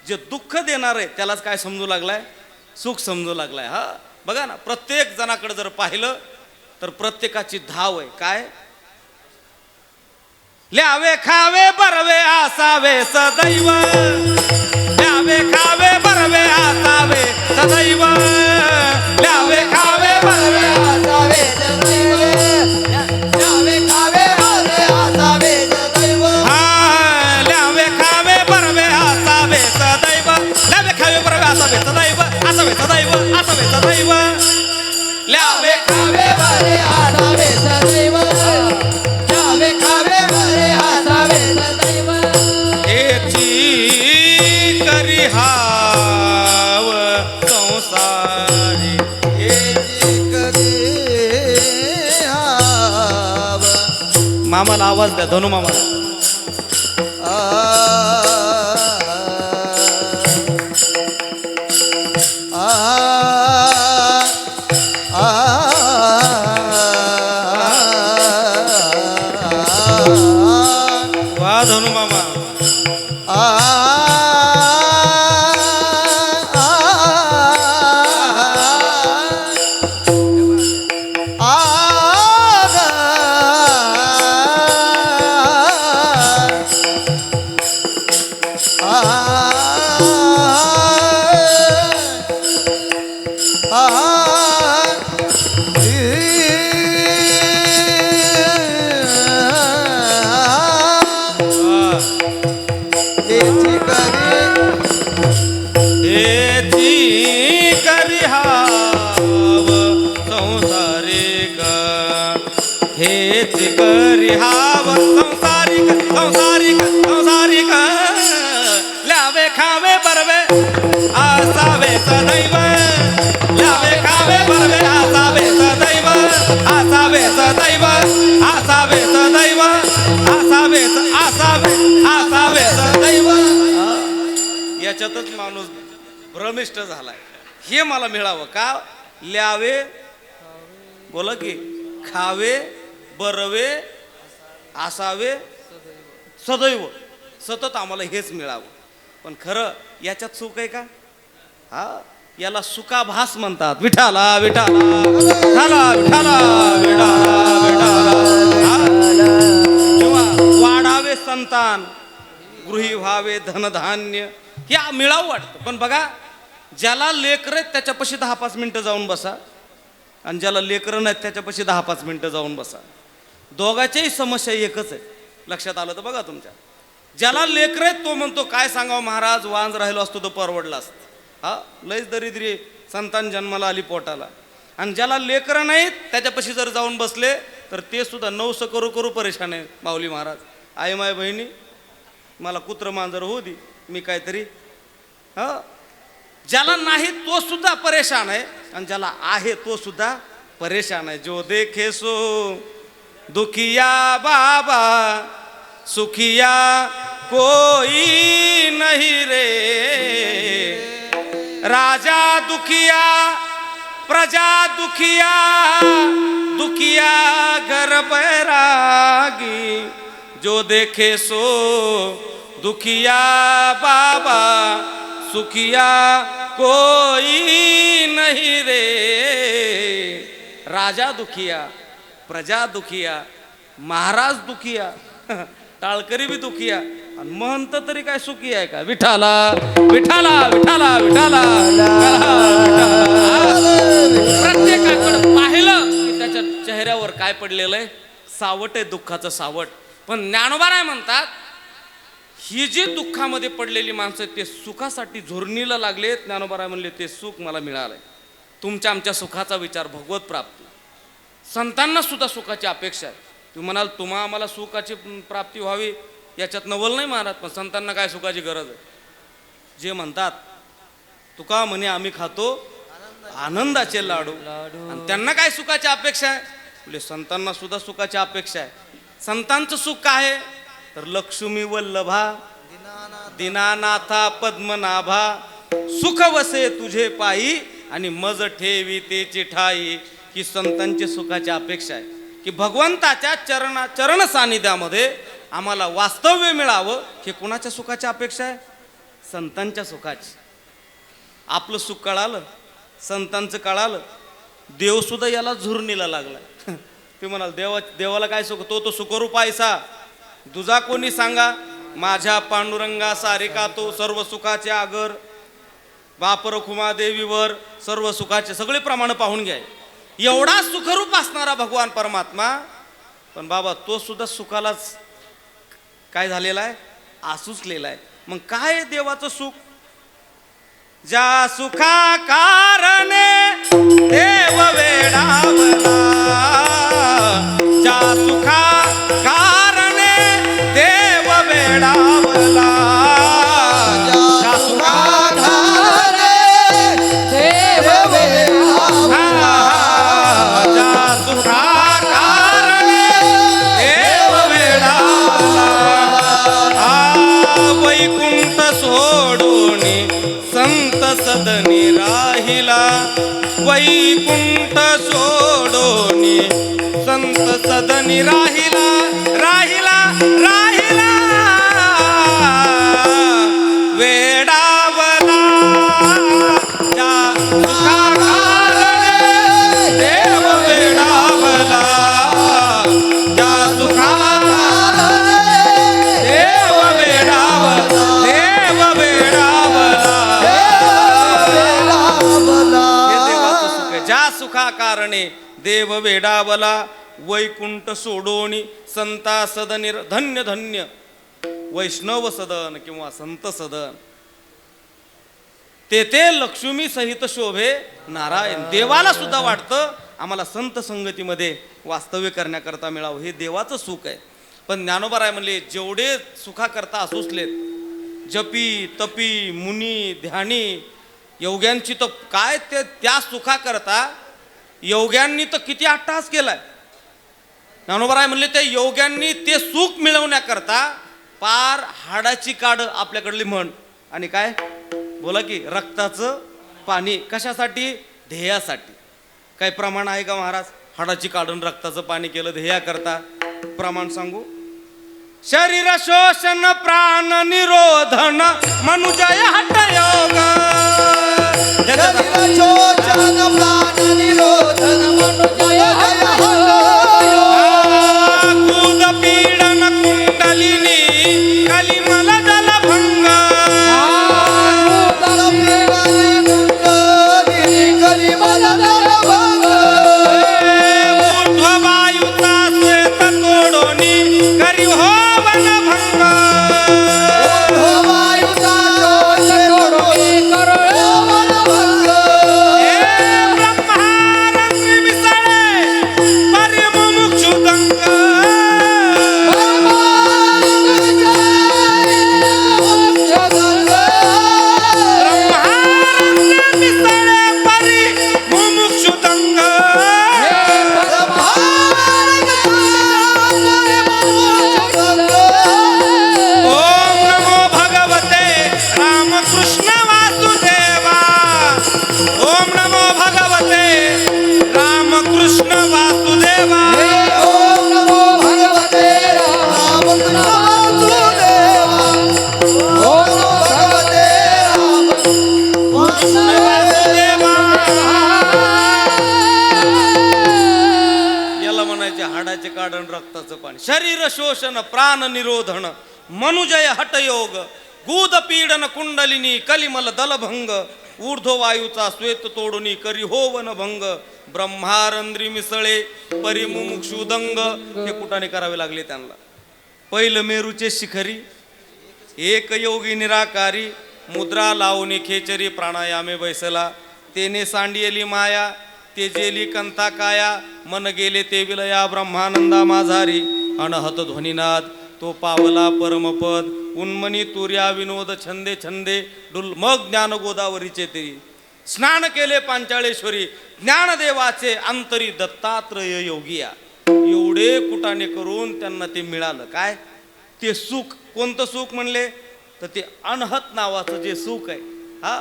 जे दुःख देणार आहे त्यालाच काय समजू लागलाय? सुख समजू लागलाय. हा बघा ना, प्रत्येक जणाकडे जर पाहिलं तर प्रत्येकाची धाव आहे. काय? ल्यावे खावे बरवे असावे सदैव, ल्यावे खावे बरवे असावे सदैव, ल्यावे खावे बरवे असावे सदैव, ल्यावे खावे बरवे असावे सदैव. हा ल्यावे खावे बरवे असावे सदैव, ल्यावे खावे बरवे असावे सदैव, असावे सदैव, असावे सदैव, ल्यावे खावे बरे असावे सदैव, ल्यावे खावे बरे असावे सदैव. हेची करी हाव संसारी, मामाला आवाज द्या, धनु मामाला. वा धनु मामा. हेच करी हाव संसारिक, संसारिक, संसारिक, ल्यावे खावे बरवे असावे सदैव, ल्यावे खावे बरवे असावे सदैव, असावे सदैव, असावे सदैव, असावे असावे असावे सदैव. याच्यातच माणूस भ्रमिष्ट झालाय. हे मला मिळावं का? ल्यावे बोला की, खावे बरवे असावे सदैव, सतत आम्हाला हेच मिळावं. पण खरं याच्यात सुख आहे का? हा याला सुखाभास म्हणतात. विठाला विठाला विठाला विठाला विठाला विठाला. किंवा वाढावे संतान, गृही व्हावे धनधान्य, हे मिळावं वाटतं. पण बघा, ज्याला लेकर आहेत त्याच्यापाशी 10-5 मिनिटं जाऊन बसा, आणि ज्याला लेकरं नाहीत त्याच्यापाशी 10-5 मिनिटं जाऊन बसा. दोघांच्याही समस्या एकच आहे. लक्षात आलं तर बघा तुमच्या. ज्याला लेकरं आहेत तो म्हणतो काय सांगावं महाराज, वांज राहिलो असतो तो परवडला असतं. हा लयच दरिद्री संतान जन्माला आली पोटाला. आणि ज्याला लेकरं नाहीत त्याच्यापाशी जर जाऊन बसले तर ते सुद्धा नवसं करू करू परेशान आहे. माऊली महाराज, आई माय बहिणी मला कुत्र मांजर होऊ दे, मी काहीतरी. हा ज्याला नाही तो सुद्धा परेशान आहे, आणि ज्याला आहे तो सुद्धा परेशान आहे. जो देखे सो दुखिया बाबा, सुखिया कोई नहीं रे, राजा दुखिया प्रजा दुखिया, दुखिया घर बैरागी, जो देखे सो दुखिया बाबा, सुखिया कोई नहीं रे, राजा दुखिया प्रजा दुखिया, महाराज दुखिया, टाळकरी बी दुखिया, आणि महंत तरी काय सुखी आहे का? विठाला विठाला विठाला विठाला. प्रत्येकाकडे पाहिलं की त्याच्या चेहऱ्यावर काय पडलेलं आहे? सावट आहे, दुःखाचं सावट. पण ज्ञानोबा काय म्हणतात? ही जी दुःखामध्ये पडलेली माणसं आहेत, ते सुखासाठी झुरणीला लागलेत. ज्ञानोबा म्हणले ते सुख मला मिळालंय. तुमच्या आमच्या सुखाचा विचार भगवत प्राप्ती. संतांना सुद्धा सुखाची अपेक्षा आहे. तुम्ही म्हणाल तुम्हा आम्हाला सुखाची प्राप्ती व्हावी याच्यात नवल नाही महाराज, पण संतांना काय सुखाची गरज आहे? जे म्हणतात तुका म्हणे आम्ही खातो आनंदाचे लाडू, आणि त्यांना काय सुखाची अपेक्षा आहे? म्हणजे संतांना सुद्धा सुखाची अपेक्षा आहे. संतांचं सुख काय आहे? तर लक्ष्मी वल्लभा दीनानाथा पद्मनाभा सुख वसे तुझे पायी आणि मज ठेवी तेची ठाई. ही संतांची सुखाची अपेक्षा आहे की भगवंताच्या चरण सानिध्यामध्ये आम्हाला वास्तव्य मिळावं. हे कोणाच्या सुखाची अपेक्षा आहे? संतांच्या सुखाची. आपलं सुख कळालं, संतांचं कळालं, देव सुद्धा याला झुरणीला लागलाय. ते म्हणाल देवाला काय सुख? तो सुखरूप आयसा तुझा कोणी सांगा. माझ्या पांडुरंगा सारिका तो सर्व सुखाचे आगर. बापर खुमा देवीवर सर्व सुखाचे सगळे प्रमाण पाहून घ्या. एवढा सुखरूप असणारा भगवान परमात्मा, पण बाबा तो सुद्धा सुखालाच काय झालेला आहे? आसुसलेला आहे. मग काय आहे देवाचं सुख? ज्या सुखा कारणे देव वेडावला, ज्या सुखा कारणे देव वेडावला, ज्या सुखा देव वेडावला, ज्या सुखा कारणे देव वेडावला. वैकुंठ सोडून संत सदनी राहिला, वैकुंठ सोडून संत सदनी राहिला, राहिला राहिला वेडावला. ज्या सुखा कारणे देव वेडावला, ज्या सुखा देव वेडावला, देव वेडावला. हे देवाचं सुख आहे. ज्या सुखा कारणे देव वेडावला, वैकुंठ सोडोनी संता सदन. धन्य धन्य वैष्णव सदन किंवा संत सदन, तेथे लक्ष्मी सहित शोभे नारायण. देवाला सुद्धा वाटतं आम्हाला संत संगतीमध्ये वास्तव्य करण्याकरता मिळावं. हे देवाचं सुख आहे. पण ज्ञानोबा राय म्हणले जेवढे सुखाकरता असुसलेत, जपी तपी मुनी ध्यानी योग्यांची, तर काय ते त्या सुखाकरता योग्यांनी तर किती अट्टहास केलाय. ज्ञानोबा राय म्हणले त्या योग्यांनी ते सुख मिळवण्याकरता पार हाडाची काढ आपल्याकडली म्हण, आणि काय बोला की रक्ताचं पाणी. कशासाठी? ध्येयासाठी. काही प्रमाण आहे का महाराज? हाडाची काढून रक्ताचं पाणी केलं ध्येयाकरता. प्रमाण सांगू? शरीर शोषण प्राण निरोधन मनुजय हठयोग. शरीर शोषण प्राण निरोधन मनुजय हठयोग. कूद पीडन कुंडलिनी कलिमल जलभंग. कलिमल जलभंग. ऊर्ध्व वायुचा श्वेत तोडोनी करी होवन भंग. वायुचा दोष तोडून करो भंग. ब्रह्मानंद मिसळे परिमुमुक्षु दंग. ब्रह्मानंद मिसळे परिमुमुक्षु दंग. ओम नमो भगवते रामकृष्ण वासुदेवा. ओम नमो भगवते रामकृष्ण वासुदेवा. ओम नमो भगवते रामकृष्ण वासुदेवा. ओम नमो भगवते रामकृष्ण वासुदेवा. याला म्हणायचे हाडाचे काढण रक्ताचं पाणी. शरीर शोषण प्राण निरोधन मनुजय हठयोग. गूद पीडन कुंडलिनी कलिमल दलभंग. ऊर्ध्व वायूचा श्वेत तोडुनी करी होवन भंग. ब्रह्मारंद्री मिसळे परिमुमुक्षुदंग. हे कुठाने करावे लागले त्यांना. पहिलं मेरूचे शिखरी एक योगी निराकारी मुद्रा लावणी खेचरी प्राणायामे बैसला तेने सांडियली माया तेजेली कंता काया मन गेले ते विलया ब्रह्मानंदा माझारी अनहत ध्वनिनाद तो पावला परमपद उन्मनी तुर्या विनोद छंदे छंदे डुल मग ज्ञान गोदावरीचे ते स्नान केले पांचाळेश्वरी ज्ञानदेवाचे अंतरी दत्तात्रय योगिया. एवढे कुटाने करून त्यांना ते मिळालं. काय ते सुख. कोणतं सुख म्हणले तर ते अनहत नावाचं जे सुख आहे हा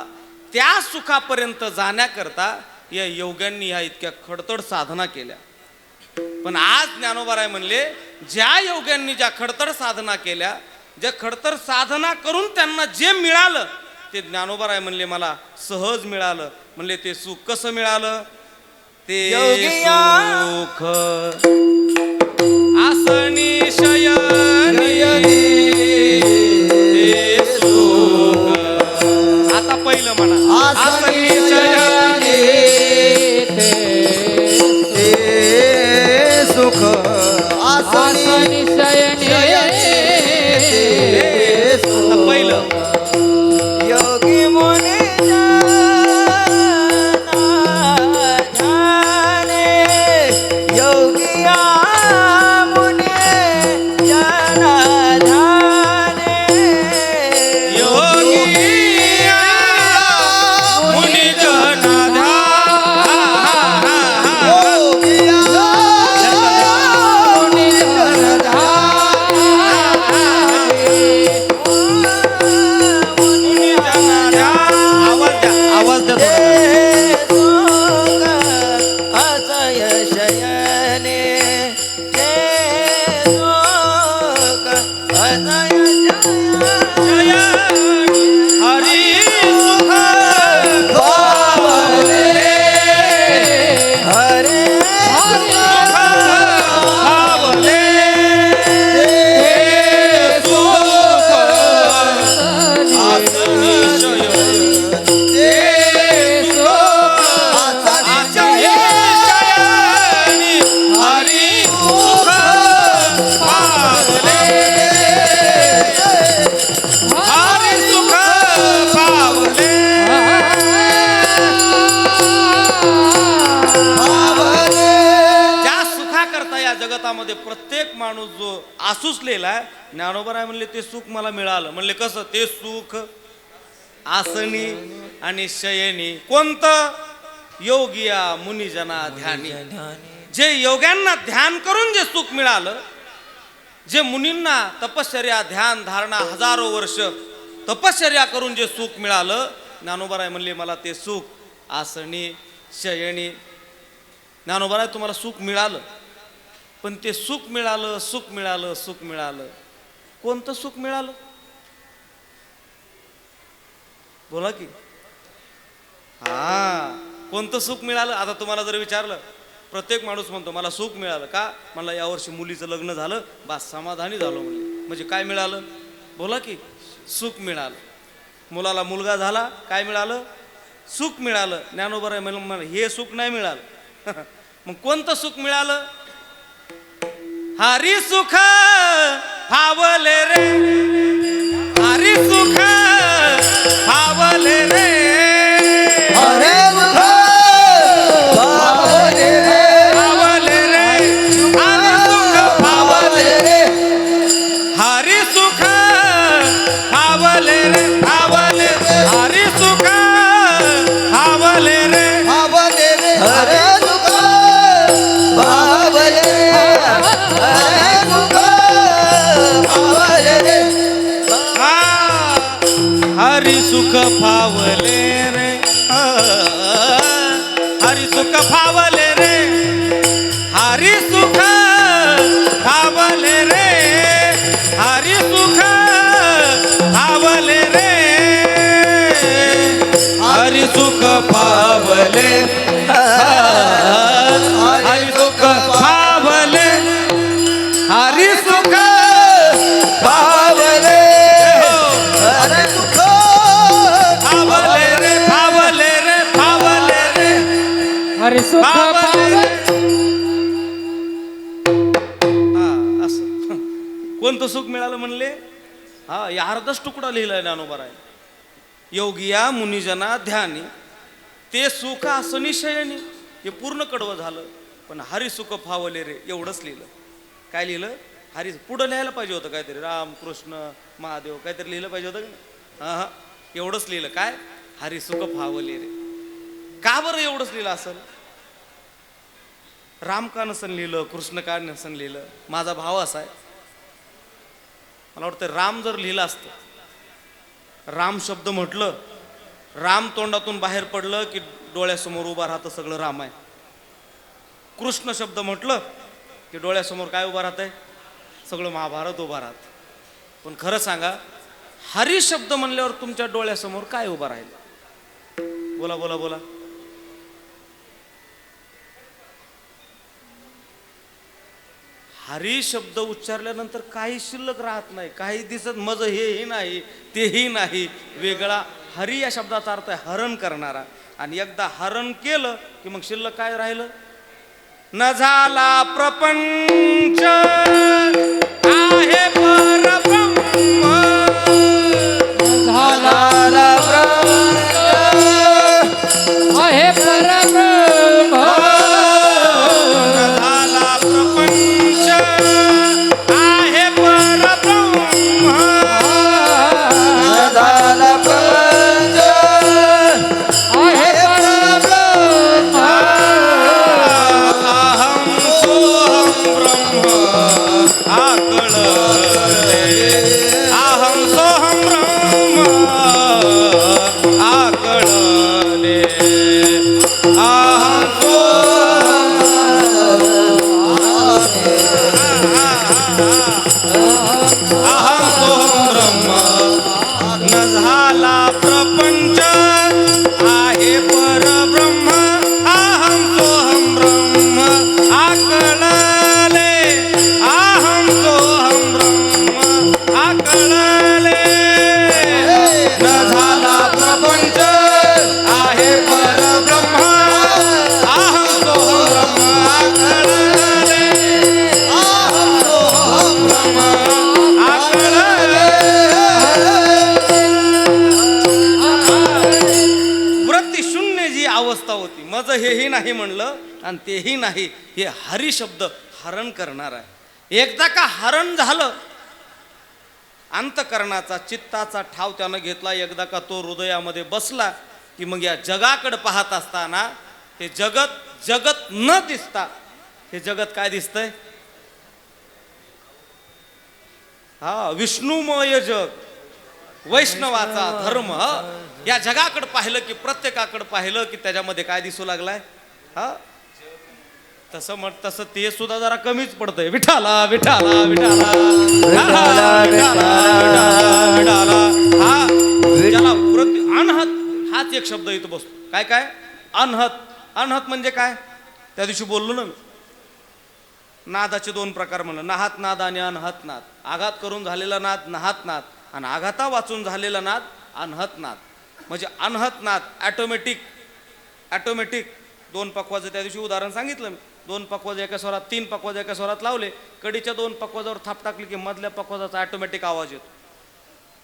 त्या सुखापर्यंत जाण्याकरता या योग्यांनी ह्या इतक्या खडतड साधना केल्या. पण आज ज्ञानोबाराय म्हणले ज्या योग्यांनी ज्या खडतड साधना केल्या ज्या खडतड साधना करून त्यांना जे मिळालं ते ज्ञानोबाराय म्हणले मला सहज मिळालं. म्हणले ते सुख कसं मिळालं. ते सुख आसनी शयनी ते सुख. आता पहिलं म्हणा आसनी शयनी ते सुख आसनी आता पहिलं योगी मुनी ध्याने योगिया मुनी ध्याने योगी मुनी जना आवाज द्या हरी सुख जगतामध्ये प्रत्येक माणूस जो आसुसलेला आहे ज्ञानोबराय म्हणले ते सुख मला मिळालं. म्हणले कसं ते सुख आसनी आणि शयनी. कोणतं योगिया मुनिजना ध्यानी. जे योग्यांना ध्यान करून जे सुख मिळालं जे मुनींना तपश्चर्या ध्यान धारणा हजारो वर्ष तपश्चर्या करून जे सुख मिळालं ज्ञानोबराय म्हणले मला ते सुख आसनी शयनी. ज्ञानोबराय तुम्हाला सुख मिळालं पण ते सुख मिळालं सुख मिळालं सुख मिळालं. कोणतं सुख मिळालं बोला की. कोणतं सुख मिळालं. आता तुम्हाला जर विचारलं प्रत्येक माणूस म्हणतो मला सुख मिळालं का. मला यावर्षी मुलीचं लग्न झालं बस समाधानी झालो म्हणले. म्हणजे काय मिळालं बोला की. सुख मिळालं. मुलाला मुलगा झाला काय मिळालं सुख मिळालं. ज्ञानोबराय म्हणलं हे सुख नाही मिळालं. मग कोणतं सुख मिळालं. हरी सुख फावले रे हरी सुख फावले रे हरे मुख पावले रे फावले रे हरी सुख फावले रे हरी सुख फावले रे फावले हरी सुख फावले रे पावले रे हरे मुख पावले रे हरे मुख पावले रे हरी सुख फावले रे हरी सुख फावले रे हरी सुख फावले रे हरी सुख फावले रे हरी सुख फावले हरी सुख फावले हरी सुख पावले हरे मुख फावले रे फावले रे फावले रे हरी सुख फावले रे. पावले असं कोणतं सुख मिळालं म्हणले हा या अर्धाच तुकडा लिहिलाय ज्ञानोबा आहे. योगिया मुनिजना ध्यानी ते सुख आसनी शयनी, हे पूर्ण कडवं झालं. पण हरी सुख फावले रे एवढंच लिहिलं. काय लिहिलं? हरी. पुढं लिहायला पाहिजे होतं काहीतरी, राम कृष्ण महादेव काहीतरी लिहिलं पाहिजे होतं का? हा एवढंच लिहिलं. काय? हरी सुख फावले रे. का बरं एवढंच लिहिलं असेल? राम का नसन लिहिलं, कृष्ण का नसन लिहिलं? माझा भाव असा आहे, मला वाटतं राम जर लिहिलं असतं, राम शब्द म्हटलं, राम तोंडातून बाहेर पडलं की डोळ्यासमोर उभा राहतं सगळं राम आहे. कृष्ण शब्द म्हटलं की डोळ्यासमोर काय उभा राहत आहे? सगळं महाभारत उभा राहत. पण खरं सांगा, हरी शब्द म्हणल्यावर तुमच्या डोळ्यासमोर काय उभा राहील? बोला बोला बोला. हरी शब्द उच्चारल्यानंतर काही शिल्लक राहत नाही, काही दिसत मज हेही नाही तेही नाही. वेगळा हरी या शब्दाचा अर्थ आहे हरण करणारा. आणि एकदा हरण केलं की मग शिल्लक काय राहिलं? न झाला प्रपंच आहे परब्रह्म, झाला प्रपंच आहे परब्रह्म, न झाला प्रपंच आहे परब्रह्म, झाला प्रपंच आहे परब्रह्म, अहं सोहं ब्रह्म आकळले, अहं सोहं ब्रह्म आकळले, अहं अहं सोहं ब्रह्म. न झाला प्रपंच आहे परब्रह्म, अहं सोहं ब्रह्म आकळले, अहं सोहं ब्रह्म आकळले. न झाला प्रपंच आहे परब्रह्म, अहं सोहं ब्रह्म आकळले, अहं सोहं ब्रह्म आकळले. वृत्ती शून्य जी अवस्था होती, मज हेही नाही म्हणलं आणि तेही नाही, हे हरी शब्द हरण करणार आहे. एकदा का हरण झालं, अंतकरणाचा चित्ताचा ठाव त्यानं घेतला, एकदा का तो हृदयामध्ये बसला की मग या जगाकडे पाहत असताना हे जगत जगत न दिसता हे जगत काय दिसतंय? हा विष्णुमय जग, वैष्णवाचा धर्म. या जगाकडे पाहिलं की प्रत्येकाकडे पाहिलं की त्याच्यामध्ये काय दिसू लागलाय? हा तसं ते सुद्धा जरा कमीच पडतंय. विठाला विठाला विठाला विठाला. हा ज्याला अनहत, हाच एक शब्द इथं बसतो. काय काय? अनहत. अनहत म्हणजे काय? त्या दिवशी बोललो ना मी, नादाचे दोन प्रकार म्हणलं, नाहात नाद आणि अनहत नाद. आघात करून झालेला नाद नाहात नाद, आणि आघाता वाचून झालेला नाद अनहत नाद. म्हणजे अनहत नाद ॲटोमॅटिक दोन पकवाजं त्या दिवशी उदाहरण सांगितलं मी. दोन पकवाज एका स्वरात, तीन पकवाज एका स्वरात लावले, कडीच्या दोन पकवाजावर थाप टाकली की मधल्या पकवाजाचा ॲटोमॅटिक आवाज येतो.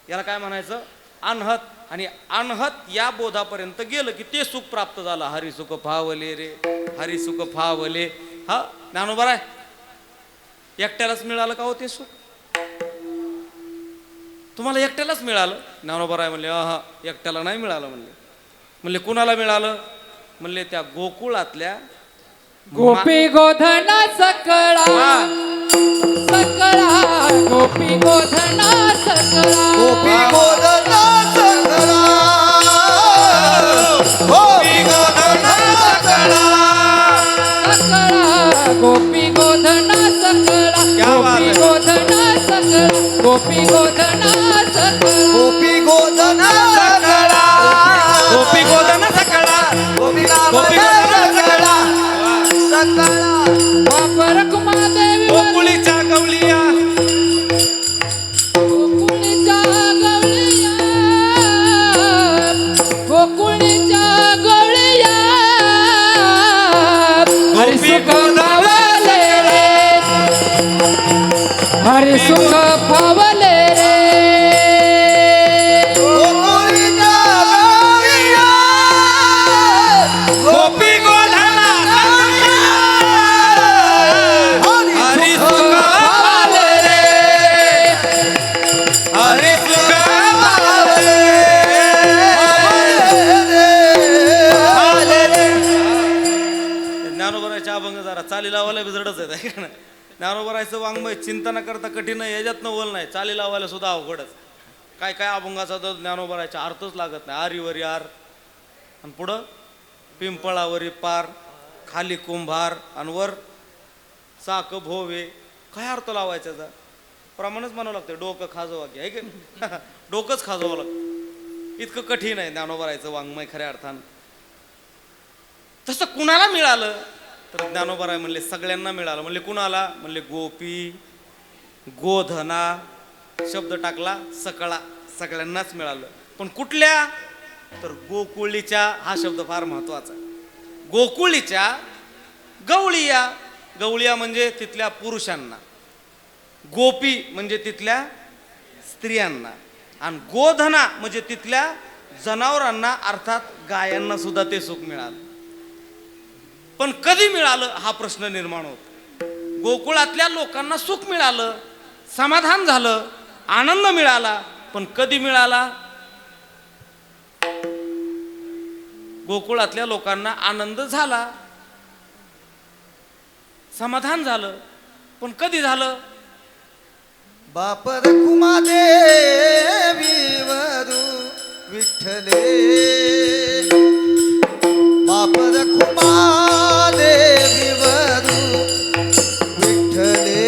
याला काय म्हणायचं? अनहत. आणि अनहत या बोधापर्यंत गेलं की ते सुख प्राप्त झालं. हरी सुख फावले रे, हरी सुख फावले. हा ज्ञानोबा आहे, एकट्यालाच मिळालं का हो ते सुख? तुम्हाला एकट्यालाच मिळालं? ज्ञानोबा आहे म्हणले हा एकट्याला नाही मिळालं. म्हणले कुणाला मिळालं? म्हणले त्या गोकुळातल्या गोपी गोधना सकळा सकळा, गोपी गोधना सकळा, गोपी गोधना सकळा, गोपी गोधना सकळा, सकळा, गोपी गोधना सकळा, गोपी गोधना सकळा, गोपी गोधना सकळा, गोपी गोधना सकळा, गोपी गोधन सकळा, गोपी गोपी गोधन सकळा. वापर कुमादेवी गोकुळीच्या गवलिया, गोकुळीच्या गवळिया, गोकुळीच्या गवळिया, हरी सुख फावले रे, हरी सुख फावले रे, ज्ञानोबरायचं वाङ्मय चिंतन करता कठीण आहे, याच्यातनं ओल नाही, चाली लावायला सुद्धा अवघडच. काय काय अभंगाचा तर ज्ञानोबरायचा अर्थच लागत नाही. आरीवरी आर आणि पुढं पिंपळावरी पार, खाली कुंभार आणि वर चाक भोवे. काय अर्थ लावायचा त्याचा? प्रमाणच म्हणावं लागतं, डोकं खाजवा की आहे की नाही? डोकंच खाजवावं लागतं, इतकं कठीण आहे ज्ञानोबरायचं वाङ्मय खऱ्या अर्थानं. तसं कुणाला मिळालं तर ज्ञानोबराय म्हणले सगळ्यांना मिळालं. म्हणले कुणाला? म्हणले गोपी गोधना, शब्द टाकला सकळा, सगळ्यांनाच मिळालं. पण कुठल्या? तर गोकुळीच्या. हा शब्द फार महत्वाचा. गोकुळीच्या गवळीया. गवळीया म्हणजे तिथल्या पुरुषांना, गोपी म्हणजे तिथल्या स्त्रियांना, आणि गोधना म्हणजे तिथल्या जनावरांना अर्थात गायांना सुद्धा ते सुख मिळालं. पण कधी मिळालं हा प्रश्न निर्माण होतो. गोकुळातल्या लोकांना सुख मिळालं, समाधान झालं, आनंद मिळाला, पण कधी मिळाला? गोकुळातल्या लोकांना आनंद झाला, समाधान झालं, पण कधी झालं? बाप रखुमा देवी वरू विठ्ठले, बाप रखुमा देवी वरू विठ्ठले,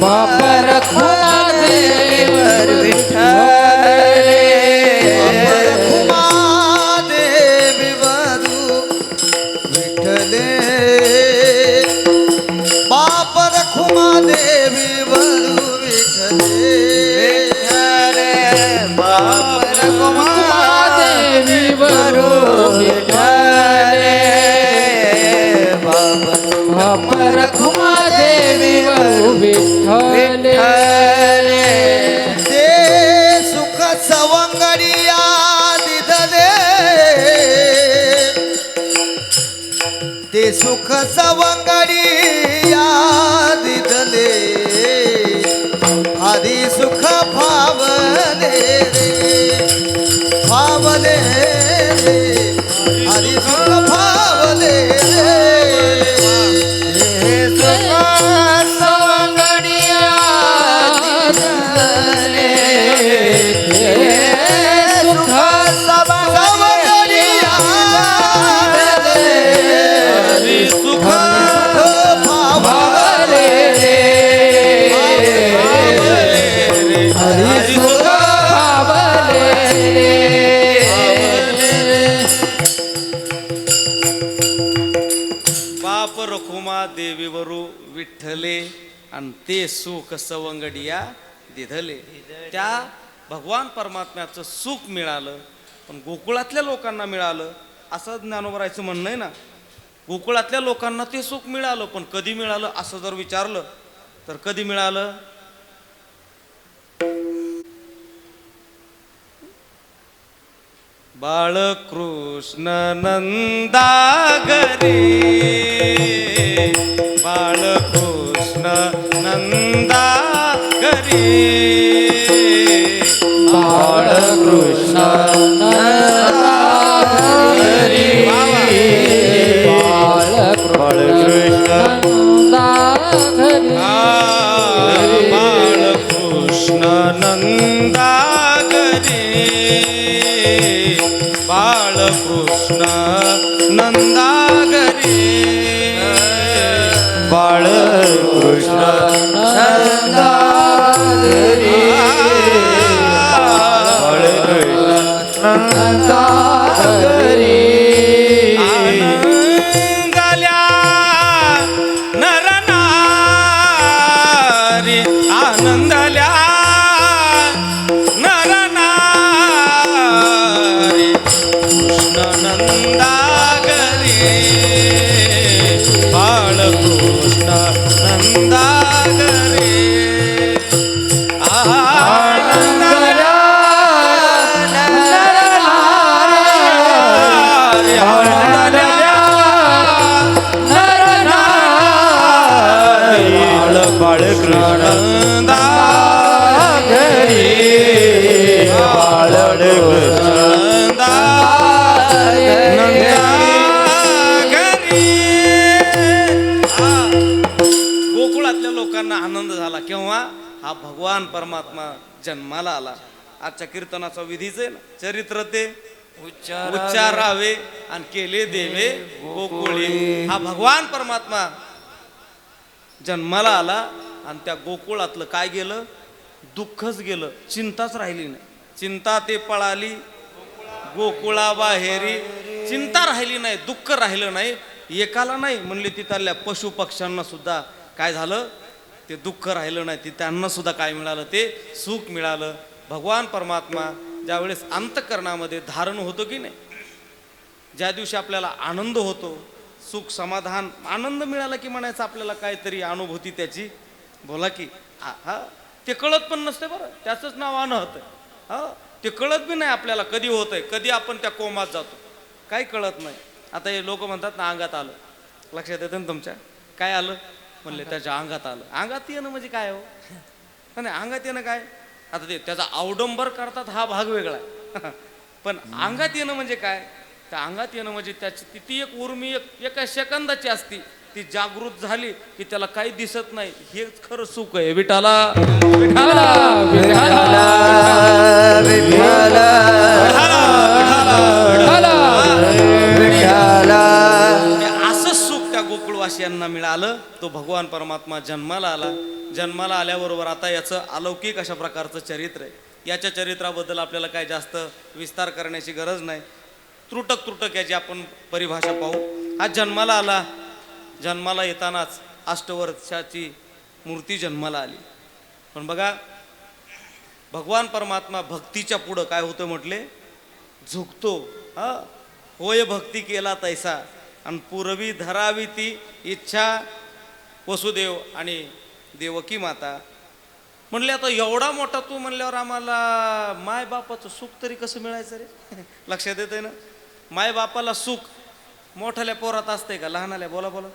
बापा रखुमा देवीवर बाप रखुमा देवी वरू विठ्ठले, बाप रखुमा देवी वरू विठ्ठले, बापा रखुमा देवीवर विठ्ठले. ते सुख सवंगडिया दिदले, ते सुख सवंगडिया दिदले, आधी सुख फावले रे, फावले रे, आधी सुख फावले रे, हे सुख सवंगडिया दिदले, हे सुख सवंगडिया दिदले, सुख फावले रे, हरी सुख पावले बाप रखुमा देवीवरू विठ्ठले आणि ते सुख सवंगडिया दिधले. त्या भगवान परमात्म्याचं सुख मिळालं, पण गोकुळातल्या लोकांना मिळालं असं ज्ञानोबरायचं म्हणणं आहे ना. गोकुळातल्या लोकांना ते सुख मिळालं, पण कधी मिळालं असं जर विचारलं तर कधी मिळालं? बाळकृष्ण नंदागरे, बाळकृष्ण नंदागरे, बाळकृष्ण नंदागरी, बाळकृष्ण नंदागरी, बाळकृष्ण नंदागरे, बाळकृष्ण नंदागरे, बाळकृष्ण नंदागरी, बाळकृष्ण नंदागरी, आनंदल्या नरनारी, आनंदल्या नरनारी, कृष्ण नंदागरे, बाळकृष्ण नंदागरे, आनंदल्या नरनारी, आनंदल्या नरनारी, बाळकृष्ण नंदागरे, बाळ हा भगवान परमात्मा जन्माला आला. आजच्या कीर्तनाचा विधीच आहे ना, चरित्र ते उच्चारावे आणि केले देवे गोकुळी. हा भगवान परमात्मा जन्माला आला आणि त्या गोकुळातलं काय गेलं, दुःखच गेलं, चिंताच राहिली नाही. चिंता ते पळाली गोकुळा बाहेरी, चिंता राहिली नाही, दुःख राहिलं नाही. एकाला नाही म्हणले, तिथल्या पशु पक्ष्यांना सुद्धा काय झालं, ते दुःख राहिलं नाही. त्यांना सुद्धा काय मिळालं, ते सुख मिळालं. भगवान परमात्मा ज्यावेळेस अंतःकरणामध्ये धारण होतो की नाही, ज्या दिवशी आपल्याला आनंद होतो, सुख समाधान आनंद मिळाला की म्हणायचं आपल्याला काहीतरी अनुभूती त्याची, बोला की हा ते कळत पण नसते बरं, त्याचंच नाव अनहत. हा ते कळत बी नाही आपल्याला कधी होतंय, कधी आपण त्या कोमात जातो, काही कळत नाही. आता हे लोक म्हणतात ना अंगात आलं, लक्षात येतं ना तुमच्या, काय आलं म्हणले, त्याच्या अंगात आलं. अंगात येणं म्हणजे काय हो, नाही अंगात येणं काय, आता ते त्याचा अवडंबर करतात हा भाग वेगळा आहे. पण अंगात येणं म्हणजे काय, त्या अंगात येणं म्हणजे त्याची ती एक उर्मी एका सेकंदाची असती, ती जागृत झाली की त्याला काही दिसत नाही. हेच खरं सुख आहे. विठाला विठाला विठाला असं सुख त्या गोकुळवासियांना मिळालं. तो भगवान परमात्मा जन्माला आला. जन्माला आल्याबरोबर आता याचं अलौकिक अशा प्रकारचं चरित्र आहे. याच्या चरित्राबद्दल आपल्याला काय जास्त विस्तार करण्याची गरज नाही. त्रुटक याची आपण परिभाषा पाहू. हा जन्माला आला, जन्माला येतानाच अष्टवर्षाची मूर्ती जन्माला आली. पण बघा भगवान परमात्मा भक्तीच्या पुढं काय होतं म्हटले, झुकतो. हा होय भक्ती केला तैसा, आणि पूर्वी धरावी ती इच्छा वसुदेव आणि देवकी माता. म्हणले आता एवढा मोठा तू म्हणल्यावर आम्हाला माय बापाचं सुख तरी कसं मिळायचं रे. लक्षात येतंय ना, माय बापाला सुख मोठ्याल्या पोरात असतंय का लहानाल्या, बोला बोला.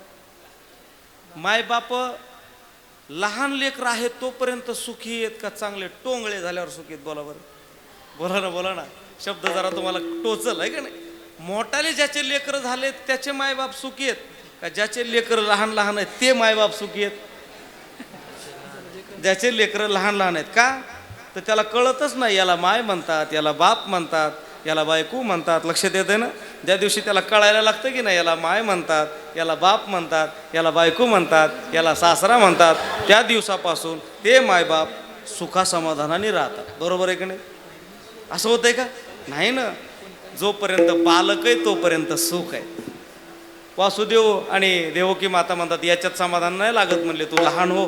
माय बाप लहान लेकर आहेत तोपर्यंत सुखी आहेत का चांगले टोंगळे झाल्यावर सुखी आहेत, बोला बरं, बोला ना. शब्द जरा तुम्हाला टोचल आहे का नाही. मोठाले ज्याचे लेकर झाले त्याचे मायबाप सुखी आहेत का ज्याचे लेकर लहान आहेत ते मायबाप सुखी आहेत. ज्याचे लेकरं लहान आहेत का, तर त्याला कळतच नाही, याला माय म्हणतात, याला बाप म्हणतात, याला बायको म्हणतात. लक्षात येते ना, ज्या दिवशी त्याला कळायला लागतं की नाही, याला माय म्हणतात, याला बाप म्हणतात, याला बायको म्हणतात, याला सासरा म्हणतात, त्या दिवसापासून ते मायबाप सुखासमाधानाने राहतात. बरोबर आहे की नाही. असं होतंय का, नाही ना. जोपर्यंत बालक आहे तोपर्यंत सुख आहे. वासुदेव आणि देवकी माता म्हणतात याच्यात समाधान नाही लागत, म्हणले तू लहान हो.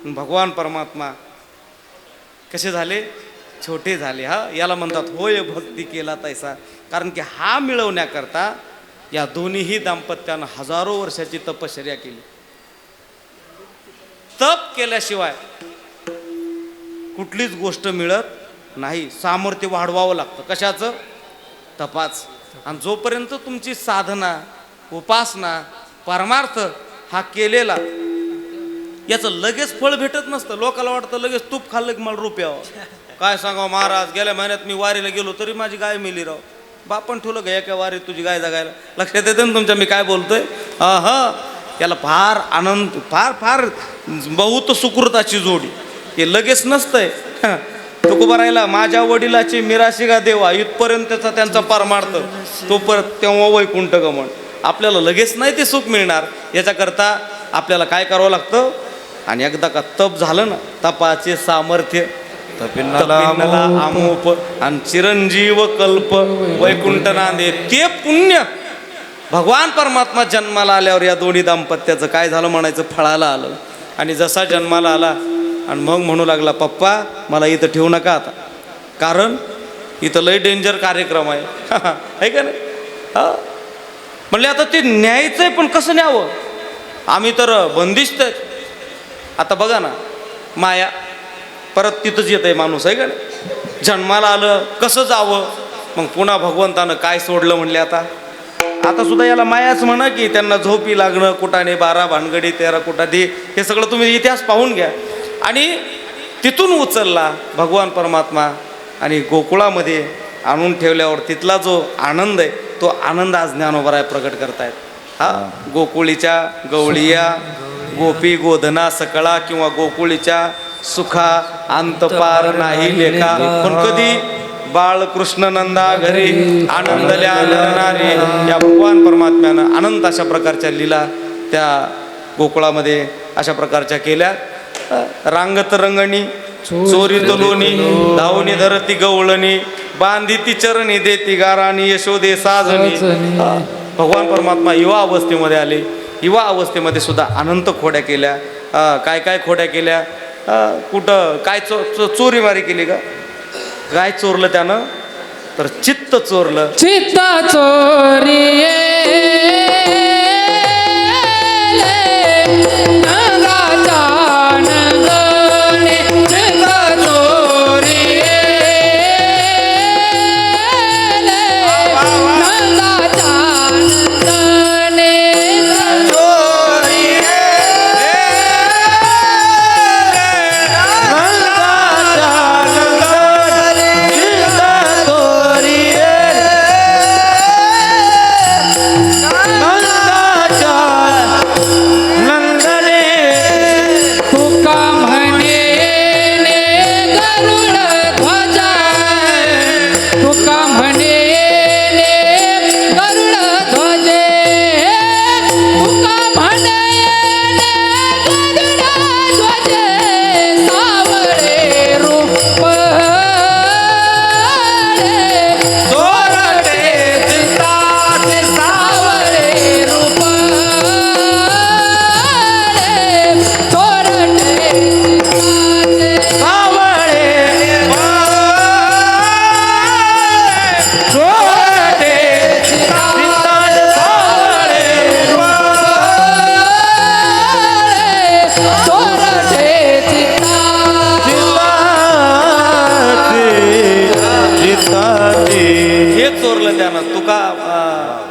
भगवान परमात्मा कसे झाले, छोटे झाले. हा याला म्हणतात होय भक्ती केला तैसा. कारण की हा मिळवण्याकरता या दोन्हीही दाम्पत्यानं हजारो वर्षाची तपश्चर्या केली. तप केल्याशिवाय कुठलीच गोष्ट मिळत नाही. सामर्थ्य वाढवावं लागतं. कशाचं, तपाच. आणि जोपर्यंत तुमची साधना उपासना परमार्थ हा केलेला, याचं लगेच फळ भेटत नसतं. लोकाला वाटतं लगेच तूप खाल्लं की मला रुपयावं. काय सांगावं महाराज, गेल्या महिन्यात मी वारीला गेलो तरी माझी गाय मेली राव. बापन ठेवलं का एका वारीत तुझी गाय जगायला. लक्षात येतं ना तुमच्या मी काय बोलतोय. याला फार आनंद, फार बहुत सुकृताची जोडी. हे लगेच नसतंय. तुकोबारायला माझ्या वडिलाची मिराशी गा देवा इथपर्यंतचा त्यांचा परमार्थ, तो परत तेव्हा वैकुंठ गमन. आपल्याला लगेच नाही ते सुख मिळणार. याच्याकरता आपल्याला काय करावं लागतं. आणि एकदा का तप झालं ना, तपाचे सामर्थ्य तपिन्नला आमोप आणि चिरंजीव कल्प वैकुंठ नांदे, ते पुण्य भगवान परमात्मा जन्माला आल्यावर या दोन्ही दाम्पत्याचं काय झालं म्हणायचं, फळाला आलं. आणि जसा जन्माला आला आणि मग म्हणू लागला, पप्पा मला इथं ठेवू नका आता, कारण इथं लय डेंजर कार्यक्रम आहे. आहे का नाही. म्हणले आता ते न्यायचं आहे, पण कसं न्यावं, आम्ही तर बंदिस्त आहेत. आता बघा ना, माया परत तिथंच येत आहे माणूस. आहे का नाही. जन्माला आलं कसं जावं, मग पुन्हा भगवंतानं काय सोडलं म्हणले. आता सुद्धा याला मायाच म्हणा की त्यांना झोपी लागणं, कुटाने 12 भानगडी 13 कुटाने, हे सगळं तुम्ही इतिहास पाहून घ्या. आणि तिथून उचलला भगवान परमात्मा आणि गोकुळामध्ये आणून ठेवल्यावर तिथला जो आनंद आहे, तो आनंद आज ज्ञानोबराय प्रकट करतायत. गोकुळीच्या गवळीया गोपी गोधना सकळा, किंवा गोकुळीच्या सुखा अंत पार नाही लेखा. पण कधी बाळकृष्ण नंदा घरी आनंदल्या नारे या भगवान परमात्म्यानं अनंत अशा प्रकारच्या लीला त्या गोकुळामध्ये अशा प्रकारच्या केल्या. रांगत रंगणी चोरी तोलोनी धावणी धरती गवळणी बांधी ती चरणी देती गाराणी यशोदे साजणी. भगवान परमात्मा युवा अवस्थेमध्ये आले. युवा अवस्थेमध्ये सुद्धा अनंत खोड्या केल्या. काय काय खोड्या केल्या. कुठं काय चोरीमारी केली का. काय चोरलं त्यानं तर चित्त चोरलं. चित्त चोरी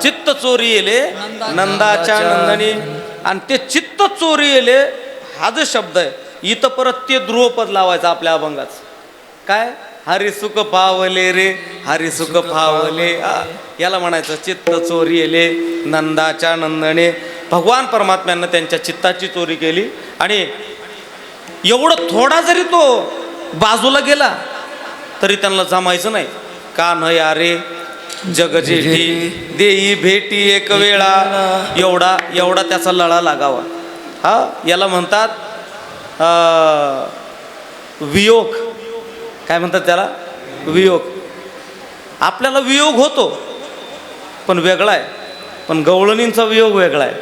चित्त चोरी येले नंदाच्या नंदनी. आणि ते चित्त चोरी येले हा जो शब्द आहे इथं परत ते ध्रुवपद लावायचं आपल्या अभंगाच. काय हरी सुख पावले रे हरी सुख पावले. याला म्हणायचं चित्त चोरी येले नंदाच्या नंदने. भगवान परमात्म्यानं त्यांच्या चित्ताची चोरी केली. आणि एवढं थोडा जरी तो बाजूला गेला तरी त्यांना जमायचं नाही. का न यारे जग जेठी देई भेटी एक वेळा. एवढा एवढा त्याचा लळा लागावा. याला म्हणतात वियोग. काय म्हणतात त्याला वियोग. आपल्याला वियोग होतो पण वेगळा आहे. पण गवळणींचा वियोग वेगळा आहे.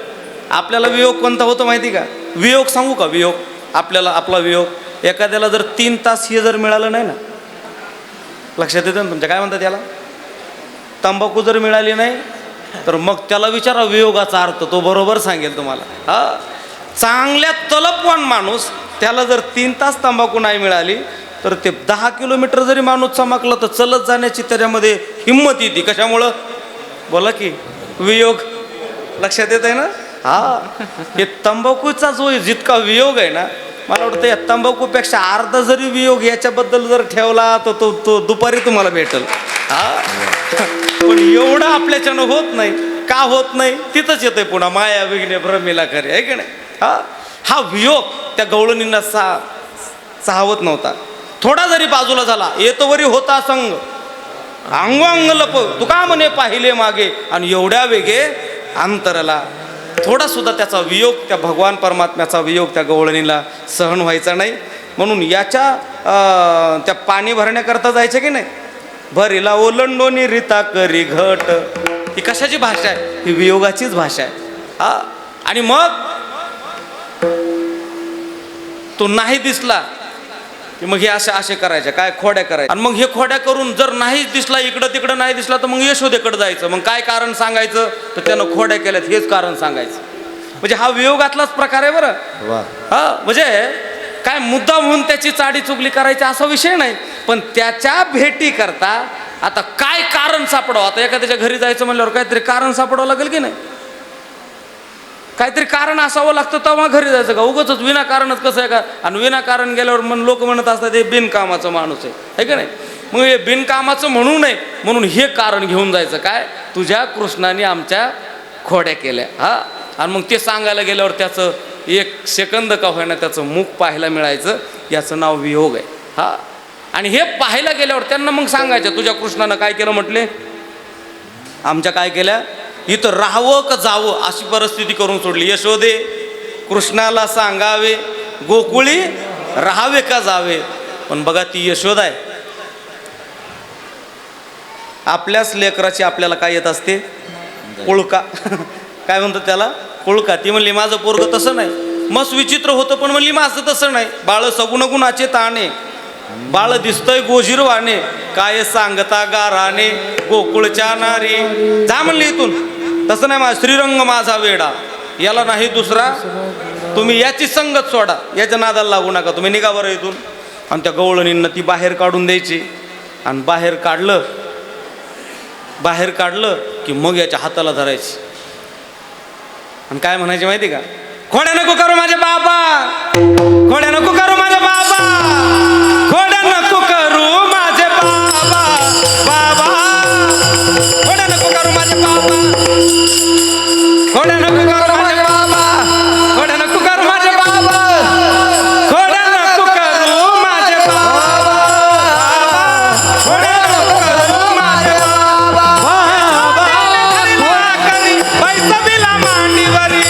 आपल्याला वियोग कोणता होतो माहिती का. वियोग सांगू का. वियोग आपल्याला आपला वियोग एखाद्याला जर 3 तास हे जर मिळालं नाही ना लक्षात येतं ना तुमच्या. काय म्हणतात त्याला तंबाखू जर मिळाली नाही तर मग त्याला विचारा वियोगाचा अर्थ. तो बरोबर सांगेल तुम्हाला. चांगल्या तलपवान माणूस त्याला जर 3 तास तंबाखू नाही मिळाली तर ते 10 किलोमीटर जरी माणूस चमकला तर चलत जाण्याची त्याच्यामध्ये हिंमत येते. कशामुळं बोला की वियोग. लक्षात येत आहे ना. हे तंबाखूचा जो जितका वियोग आहे ना मला वाटतं या तंबाखूपेक्षा अर्धा जरी वियोग याच्याबद्दल जर ठेवला तर तो दुपारी तुम्हाला भेटेल. पण एवढं आपल्याच्यानं होत नाही. का होत नाही तिथंच येतंय पुन्हा माया विघ्ने भ्रमिला खरे आहे की नाही. हा वियोग त्या गवळणींना चाहवत नव्हता. थोडा जरी बाजूला झाला येतो वरी होता संग अंग लप तू का म्हणे पाहिले मागे. आणि एवढ्या वेगे अंतरला. थोडा सुद्धा त्याचा वियोग त्या भगवान परमात्म्याचा वियोग त्या गवळणीला सहन व्हायचा नाही. म्हणून याच्या त्या पाणी भरण्याकरता जायचं की नाही. भरीला ओलंडोनी रीता करी घट. ही कशाची भाषा आहे. ही वियोगाचीच भाषा आहे. आणि मग तो नाही दिसला की मग हे असे करायचे काय खोड्या करायच्या. आणि मग हे खोड्या करून जर नाहीच दिसला इकडं तिकडं नाही दिसला तर मग यशोदेकडे जायचं. मग काय कारण सांगायचं तर त्यानं खोड्या केल्यात हेच कारण सांगायचं. म्हणजे हा वियोगातलाच प्रकार आहे बरं. म्हणजे काय मुद्दा म्हणून त्याची चाडी चुगली करायची असा विषय नाही. पण त्याच्या भेटी करता आता काय कारण सापडावं. आता एखाद्याच्या घरी जायचं म्हणल्यावर काहीतरी कारण सापडावं लागेल की नाही. काहीतरी कारण असावं लागतं तेव्हा घरी जायचं का. उगाच विनाकारणच कसं आहे का. आणि विनाकारण गेल्यावर लोक म्हणत असतात हे बिनकामाचं माणूस आहे का नाही. मग हे बिनकामाचं म्हणू नये म्हणून हे कारण घेऊन जायचं काय तुझ्या कृष्णाने आमच्या खोड्या केल्या. आणि मग ते सांगायला गेल्यावर त्याचं 1 सेकंद का होईना त्याचं मुख पाहायला मिळायचं. याचं नाव वियोग आहे. हा, आणि हे पाहायला गेल्यावर त्यांना मग सांगायचं तुझ्या कृष्णानं काय केलं म्हटले, आमच्या काय केल्या, इथं राहावं का जावं अशी परिस्थिती करून सोडली. यशोदे कृष्णाला सांगावे गोकुळी राहावे का जावे. पण बघा ती यशोदा आहे, आपल्याच लेकराची आपल्याला काय येत असते, कुळका काय म्हणतात त्याला, कुळका. ती म्हणली माझं पोरग तसं नाही, मस्त विचित्र होतं पण म्हणली माझं तसं नाही. बाळ सगुण गुणाचे ताणे, बाळ दिसतंय गोजीरवाने, काय सांगता गाराने गोकुळच्या नारी. जा म्हणली इथून, तसं नाही, माझा श्रीरंग माझा वेडा, याला नाही दुसरा, तुम्ही याची संगत सोडा, याच्या नादाला लागू नका, तुम्ही निघा बरं इथून. आणि त्या गवळणींना ती बाहेर काढून द्यायची. आणि बाहेर काढलं की मग याच्या हाताला धरायची आणि काय म्हणायचे माहिती का, खोड्या नको करू माझे बाबा, खोड्या नको करू माझे बाबा, खोड्या नको करू माझे बाबा, बाबा खोड्या नको करू माझे बाबा, खोड्या नको करू माझे बाबा, खोड्या नको करू माझे बाबा, खोड्या नको करू माझे बाबा, खोड्या नको करू माझे बाबा, पैसा बिला मांडीवरी,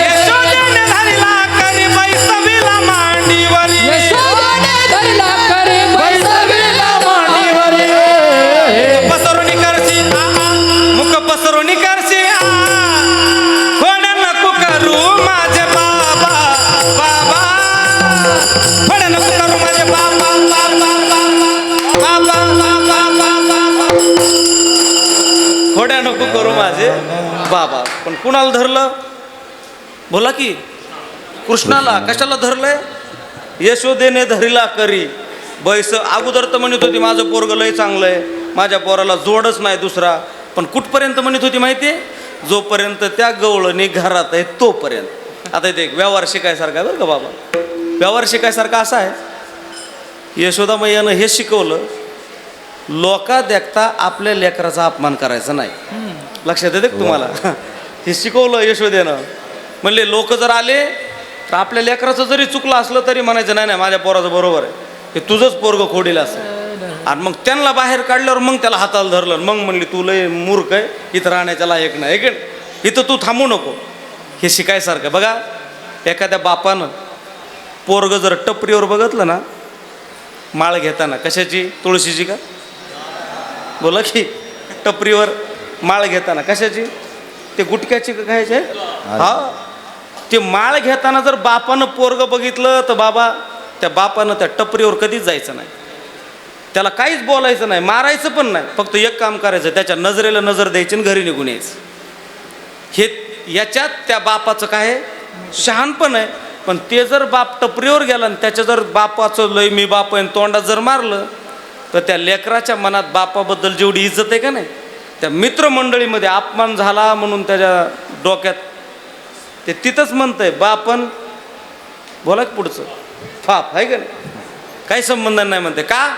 यशोदेने धरला करी पैसा बिला मांडीवरी, पसरुनी करशी मुख पसरुनी करशी, खोड्या नको करू माझे बाबा, बाबा खोड्या नको करू माझे बाबा, बाबा बाबा, खोड्या नको करू माझे बाबा. पण कुणाला धरलं बोला की, कृष्णाला. कशाला धरलंय, यशोदेने धरिला करी बैस. अगोदर तर म्हणत होती माझं पोरग लय चांगलं आहे, माझ्या पोराला जोडच नाही दुसरा. पण कुठपर्यंत म्हणत होती माहिती आहे, जोपर्यंत त्या गवळणी घरात आहे तोपर्यंत. आता इथे एक व्यवहार शिकायसारखा आहे बरं का बाबा, व्यवहार शिकायसारखा असा आहे, यशोदा मैयानं हे शिकवलं, लोका देखता आपल्या लेकराचा अपमान करायचा नाही. लक्षात येते का तुम्हाला, हे शिकवलं यशोदेनं. म्हणले लोक जर आले तर आपल्या लेकराचं जरी चुकलं असलं तरी म्हणायचं नाही नाही माझ्या पोराचं बरोबर आहे, हे तुझंच पोरग खोडील असं. आणि मग त्यांना बाहेर काढल्यावर मग त्याला हाताला धरलं, मग म्हणली तू लय मूर्ख आहे, इथं राहण्याच्या लायक नाही, की इथं तू थांबू नको. हे शिकायसारखं बघा. एखाद्या बापानं पोरग जर टपरीवर बघितलं ना, माळ घेताना, कशाची, तुळशीची का बोला की, टपरीवर माळ घेताना कशाची, ते गुटख्याची का खायचे, हा, ते माळ घेताना जर बापानं पोरग बघितलं तर बाबा त्या बापानं त्या टपरीवर कधीच जायचं नाही, त्याला काहीच बोलायचं नाही, मारायचं पण नाही, फक्त एक काम करायचं, त्याच्या नजरेला नजर द्यायची आणि घरी निघून यायचं. हे याच्यात त्या बापाचं काय शहाणपण आहे. पण ते जर बाप टपरीवर गेला आणि त्याच्या जर बापाचं लय मी बाप आहे तोंडात जर मारलं तर त्या लेकराच्या मनात बापाबद्दल जेवढी इज्जत आहे का नाही, त्या मित्रमंडळीमध्ये अपमान झाला म्हणून त्याच्या डोक्यात ते तिथंच म्हणतंय बापन बोला की पुढचं फाप आहे का नाही, काही संबंध नाही म्हणते. का,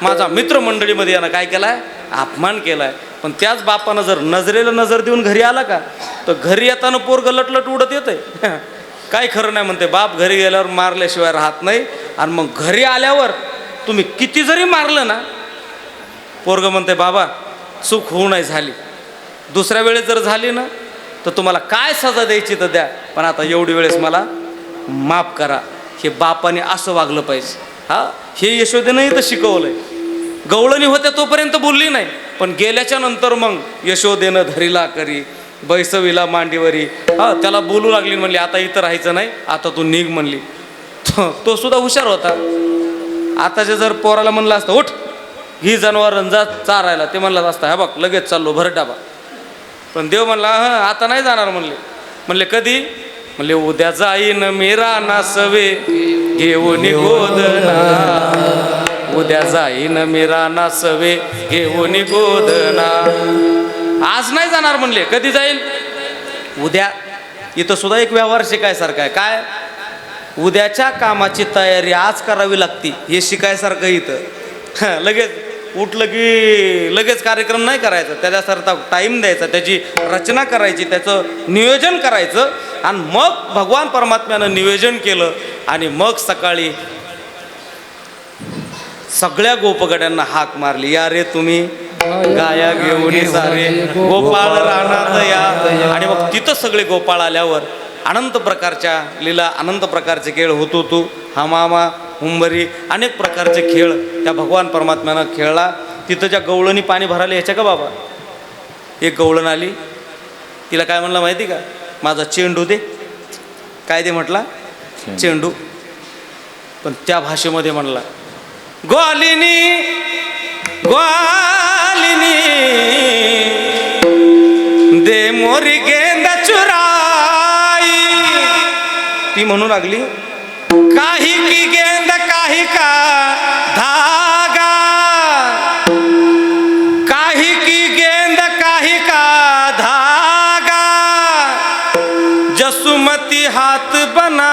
माझा मित्रमंडळीमध्ये यानं काय केलाय, अपमान केलाय. पण त्याच बापानं जर नजरेला नजर देऊन घरी आला का, तर घरी येताना पोरग लटलट उडत येतंय. काय खरं नाही म्हणते, बाप घरी गेल्यावर मारल्याशिवाय राहत नाही. आणि मग घरी आल्यावर तुम्ही किती जरी मारलं ना, पोरग म्हणते बाबा चूक होऊ नाही झाली, दुसऱ्या वेळेस जर झाली ना तर तुम्हाला काय सजा द्यायची तर द्या, पण आता एवढी वेळेस मला माफ करा. हे बापाने असं वागलं पाहिजे. हा, हे यशोदेनं इथं शिकवलंय. गवळणी होत्या तोपर्यंत बोलली नाही, पण गेल्याच्या नंतर मग यशोदेनं धरिला करी बैसविला मांडीवरी. हा, त्याला बोलू लागली, म्हणली आता इथं राहायचं नाही, आता तू निघ म्हणली. तो सुद्धा हुशार होता. आताच्या जर पोराला म्हणलं असतं उठ ही जनावर जा चारायला, ते म्हणलं असतं हा बघ लगेच चाललो भर डाबा. पण देव म्हणला आता नाही जाणार म्हणले. म्हणले कधी, म्हणले उद्या जाईन मेरा नासवे घेऊन गोदना, उद्या जाईन मेरा नासवे घेऊन गोदना. आज नाही जाणार म्हणले, कधी जाईल, उद्या. इथं सुद्धा एक व्यवहार शिकायसारखा आहे. काय, उद्याच्या कामाची तयारी आज करावी लागती, हे शिकायसारखं इथं. लगेच उठलं की लगेच कार्यक्रम नाही करायचा, त्याच्यासारखा टाईम द्यायचा, त्याची रचना करायची, त्याचं नियोजन करायचं. आणि मग भगवान परमात्म्यानं निवेदन केलं आणि मग सकाळी सगळ्या गोपगड्यांना हाक मारली, या रे तुम्ही गाया घेऊन सारे गोपाळ रानात या. आणि मग तिथं सगळे गोपाळ आल्यावर अनंत प्रकारच्या लीला, अनंत प्रकारचे खेळ होतो, हमामा हुंबरी, अनेक प्रकारचे खेळ त्या भगवान परमात्म्यानं खेळला. तिथं ज्या गवळणी पाणी भरायला यायच्या का बाबा, एक गवळण आली, तिला काय म्हणलं माहिती का, माझा चेंडू दे. काय दे म्हटला, चेंडू. पण त्या भाषेमध्ये म्हणला, ग्वालिनी ग्वालिनी दे मोरी गेंद चुराई. ती म्हणू लागली, काही की गेंद काही का धागा, काही की गेंद काही का धागा, जसुमती हाथ बनाए.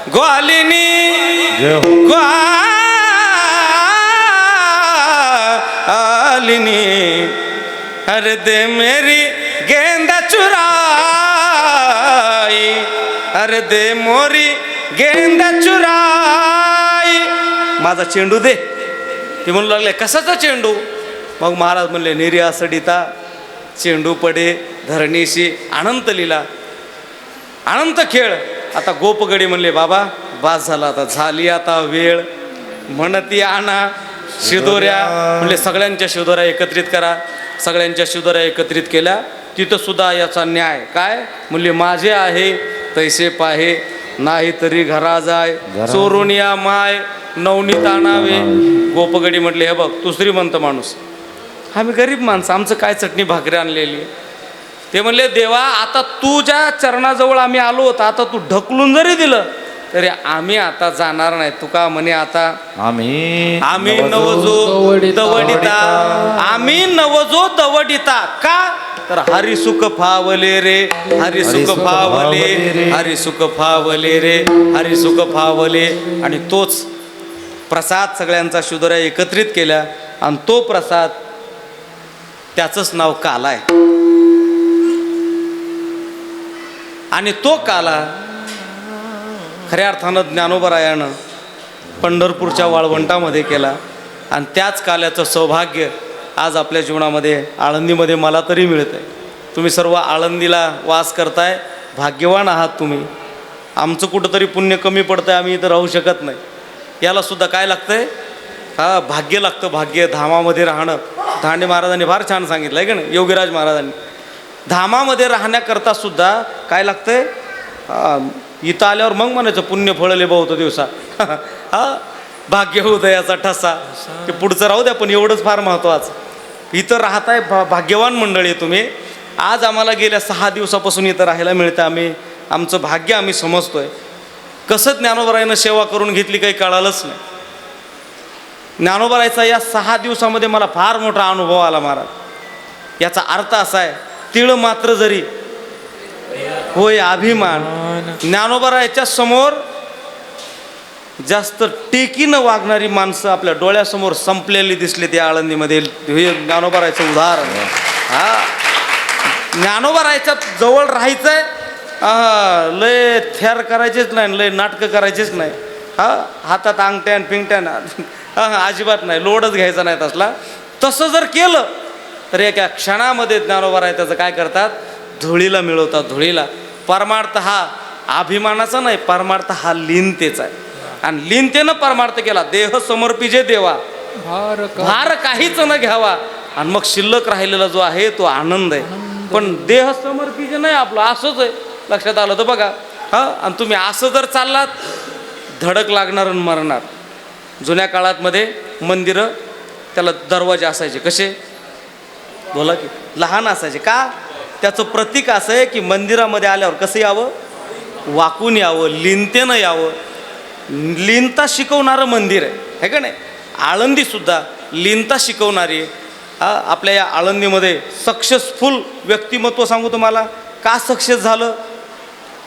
ग्वालिनी ग्वालिनी अरे दे मेरी गेंद चुराई, अरे दे मोरी गेंद चुराई. माझा चेंडू दे. ते म्हणू लागले, कसाचा चेंडू. मग महाराज म्हणले, निर्या सडिता चेंडू पडे धरणीशी. अनंत लीला, अनंत खेळ. आता गोपगडी म्हणले, बाबा बास झाला, आता झाली आता वेळ. म्हणती आणा शिदोऱ्या. म्हणले सगळ्यांच्या शिदोऱ्या एकत्रित करा. सगळ्यांच्या शिदोऱ्या एकत्रित केल्या. तिथं सुद्धा याचा न्याय काय. म्हणले माझे आहे तैसे पाहे, नाही तरी घरा जाय. चोरून या माय नवनीत आणावे. गोपगडी म्हटले, हे बघ तू श्रीमंत माणूस, आम्ही गरीब माणसं, आमचं काय चटणी भाकरी आणलेली. ते म्हणले, देवा आता तू ज्या चरणाजवळ आम्ही आलो होतो, आता तू ढकलून जरी दिलं तरी आम्ही आता जाणार नाही. तुका म्हणे, आता आम्ही नवजो दवडिता, आम्ही नवजो दवडिता. का तर हरिसुख फावले रे, हरिसुख फावले, हरिसुख फावले रे, हरिसुख फावले. आणि तोच प्रसाद सगळ्यांचा शिदोऱ्या एकत्रित केल्या आणि तो प्रसाद त्याचंच नाव काला आहे. आणि तो काला खऱ्या अर्थानं ज्ञानोबरायानं पंढरपूरच्या वाळवंटामध्ये केला. आणि त्याच काल्याचं सौभाग्य आज आपल्या जीवनामध्ये आळंदीमध्ये मला तरी मिळतं आहे. तुम्ही सर्व आळंदीला वास करताय, भाग्यवान आहात तुम्ही. आमचं कुठंतरी पुण्य कमी पडतं आहे, आम्ही इथं राहू शकत नाही. यालासुद्धा काय लागतं आहे, हा भाग्य लागतं. भाग्य धामामध्ये राहणं. धांडे महाराजांनी फार छान सांगितलं आहे की नाही, योगीराज महाराजांनी. धामामध्ये राहण्याकरता सुद्धा काय लागतंय, इथं आल्यावर मग म्हणायचं पुण्य फळले बहुत दिवसा. हा भाग्य उदयाचा ठसा. ते पुढचं राहू द्या, पण एवढंच फार महत्त्वाचं. इथं राहताय भाग्यवान मंडळी तुम्ही. आज आम्हाला गेल्या 6 दिवसापासून इथं राहायला मिळतं. आमचं भाग्य आम्ही समजतोय. कसं ज्ञानोबरायानं सेवा करून घेतली काही कळालंच नाही. ज्ञानोबरायाचा या 6 दिवसामध्ये मला फार मोठा अनुभव आला महाराज. याचा अर्थ असा आहे, तिळ मात्र जरी होय अभिमान. ज्ञानोबरायाच्या समोर जास्त टेकीनं वागणारी माणसं आपल्या डोळ्यासमोर संपलेली दिसली त्या आळंदीमध्ये. हे ज्ञानोबरायाचं उदाहरण. हा ज्ञानोबरायाच्या जवळ राहायचंय, लय थेर करायचेच नाही, लय नाटकं करायचेच नाही. हा हातात अंगठ्यान पिंगट्यान अजिबात नाही, लोडच घ्यायचा नाही तसला. तसं जर केलं तर एका क्षणामध्ये ज्ञानोबराय त्याचं काय करतात, धुळीला मिळवतात. धुळीला. परमार्थ हा अभिमानाचा नाही, परमार्थ हा लीनतेचा आहे. आणि लीनतेनं परमार्थ केला. देह समर्पिजे देवा, भार काहीच न घ्यावा. आणि मग शिल्लक राहिलेला जो आहे तो आनंद आहे. पण देह समर्पिजे नाही आपलं, असंच आहे. लक्षात आलं तर बघा. हा आणि तुम्ही असं जर चाललात, धडक लागणार आणि मरणार. जुन्या काळात मध्ये मंदिरं त्याला दरवाजे असायचे. कसे बोला की, लहान असायचे. का त्याचं प्रतीक असं आहे की मंदिरामध्ये आल्यावर कसं यावं, वाकून यावं, लीनतेनं यावं. लीनता शिकवणारं मंदिर आहे का नाही. आळंदीसुद्धा लीनता शिकवणारी. आपल्या या आळंदीमध्ये सक्सेसफुल व्यक्तिमत्व सांगू तुम्हाला. का सक्सेस झालं,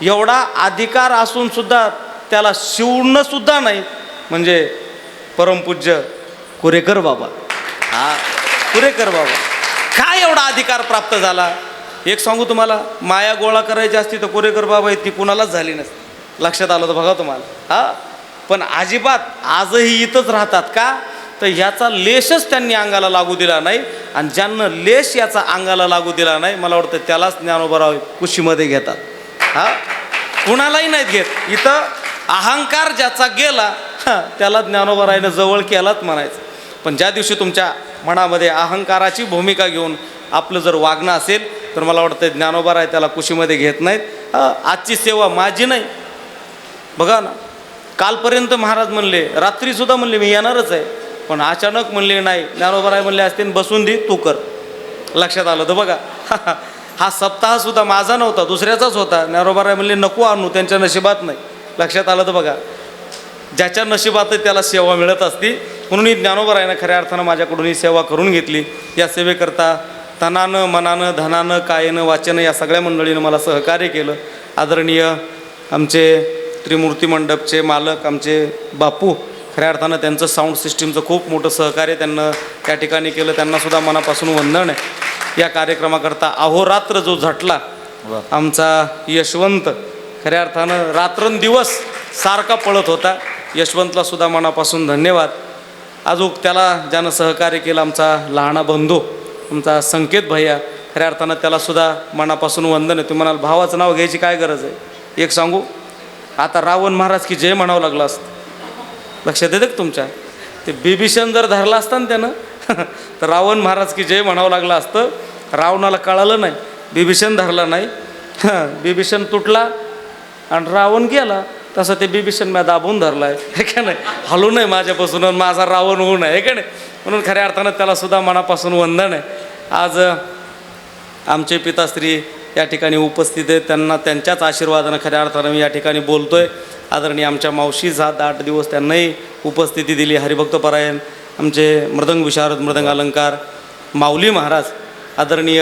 एवढा अधिकार असून सुद्धा त्याला शिवणं सुद्धा नाही. म्हणजे परमपूज्य कुरेकर बाबा. हा कुरेकर बाबा. काय एवढा अधिकार प्राप्त झाला. एक सांगू तुम्हाला, माया गोळा करायची असती तर कोरेकर बाबा ती कुणालाच झाली नसती. लक्षात आलं तर बघा तुम्हाला. हा, पण अजिबात आजही इथंच राहतात का, तर ह्याचा लेशच त्यांनी अंगाला लागू दिला नाही. आणि ज्यांना लेश याचा अंगाला लागू दिला नाही, मला वाटतं त्यालाच ज्ञानोबराव कुशीमध्ये घेतात. हा, कुणालाही नाहीत घेत. इथं अहंकार ज्याचा गेला त्याला ज्ञानोबरायनं जवळ केलाच म्हणायचं. पण ज्या दिवशी तुमच्या मनामध्ये अहंकाराची भूमिका घेऊन आपलं जर वागणं असेल तर मला वाटतं ज्ञानोबराय त्याला कुशीमध्ये घेत नाहीत. आजची सेवा माझी नाही. बघा ना, कालपर्यंत महाराज म्हणले, रात्रीसुद्धा म्हणले मी येणारच आहे, पण अचानक म्हणले नाही. ज्ञानोबराय म्हणले असते बसून दे, तू कर. लक्षात आलं तर बघा. हा सप्ताहसुद्धा माझा नव्हता, दुसऱ्याचाच होता. ज्ञानोबराय म्हणले नको आणू, त्यांच्या नशिबात नाही. लक्षात आलं तर बघा, ज्याच्या नशिबात त्याला सेवा मिळत असती. म्हणून ही ज्ञानोबरायनं खऱ्या अर्थानं माझ्याकडून ही सेवा करून घेतली. या सेवेकरता तनानं, मनानं, धनानं, कायनं, वाचनं या सगळ्या मंडळीनं मला सहकार्य केलं. आदरणीय आमचे त्रिमूर्ती मंडपचे मालक आमचे बापू, खऱ्या अर्थानं त्यांचं साऊंड सिस्टीमचं खूप मोठं सहकार्य त्यांना त्या ठिकाणी केलं. त्यांनासुद्धा मनापासून वंदन आहे. या कार्यक्रमाकरता अहोरात्र जो झटला आमचा यशवंत, खऱ्या अर्थानं रात्रंदिवस सारखा पळत होता. यशवंतला सुद्धा मनापासून धन्यवाद. अजून त्याला ज्यानं सहकार्य केलं आमचा लहाना बंधू आमचा संकेत भैया, खऱ्या अर्थानं त्यालासुद्धा मनापासून वंदन आहे. तुम्ही म्हणाल भावाचं नाव घ्यायची काय गरज आहे. एक सांगू, आता रावण महाराज की जय म्हणावं लागलं असतं. लक्षात येतं का तुमच्या, ते बिभीषण जर धरला असता ना त्यानं तर रावण महाराज की जय म्हणावं लागलं असतं. रावणाला कळालं नाही, बिभीषण धरला नाही. बिभीषण तुटला आणि रावण गेला. तसं ते बिभीषण मी दाबून धरला आहे, हे का नाही, हलू नये माझ्यापासून, माझा रावण होऊ नये, हे का नाही. म्हणून खऱ्या अर्थानं त्यालासुद्धा मनापासून वंदन आहे. आज आमचे पिताश्री या ठिकाणी उपस्थित आहेत. त्यांना त्यांच्याच आशीर्वादानं खऱ्या अर्थानं मी या ठिकाणी बोलतो आहे. आदरणीय आमच्या मावशी 7-8 दिवस त्यांनाही उपस्थिती दिली. हरिभक्तपरायण आमचे मृदंग विशारद, मृदंग अलंकार माऊली महाराज, आदरणीय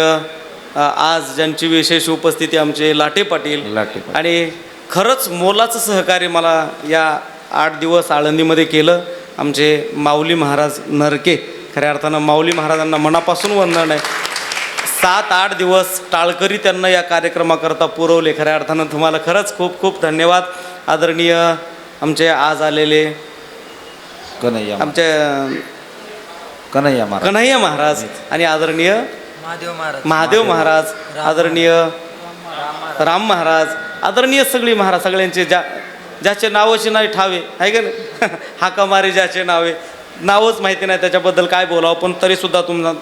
आज ज्यांची विशेष उपस्थिती आमचे लाटे पाटील. आणि खरंच मोलाचं सहकार्य मला या 8 दिवस आळंदीमध्ये केलं आमचे माऊली महाराज नरके. खऱ्या अर्थानं माऊली महाराजांना मनापासून वंदन आहे. 7-8 दिवस टाळकरी त्यांना या कार्यक्रमाकरता पुरवले. खऱ्या अर्थानं तुम्हाला खरंच खूप खूप धन्यवाद. आदरणीय आमचे आज आलेले आमचे कन्हैया महाराज आणि आदरणीय महादेव महाराज, आदरणीय राम महाराज, आदरणीय सगळी महाराज, सगळ्यांचे ज्याचे नावाचे नाही ठावे आहे का नाही, हाका मारे ज्याचे नावे, नावच माहिती नाही त्याच्याबद्दल काय बोलावं. पण तरीसुद्धा तुमचा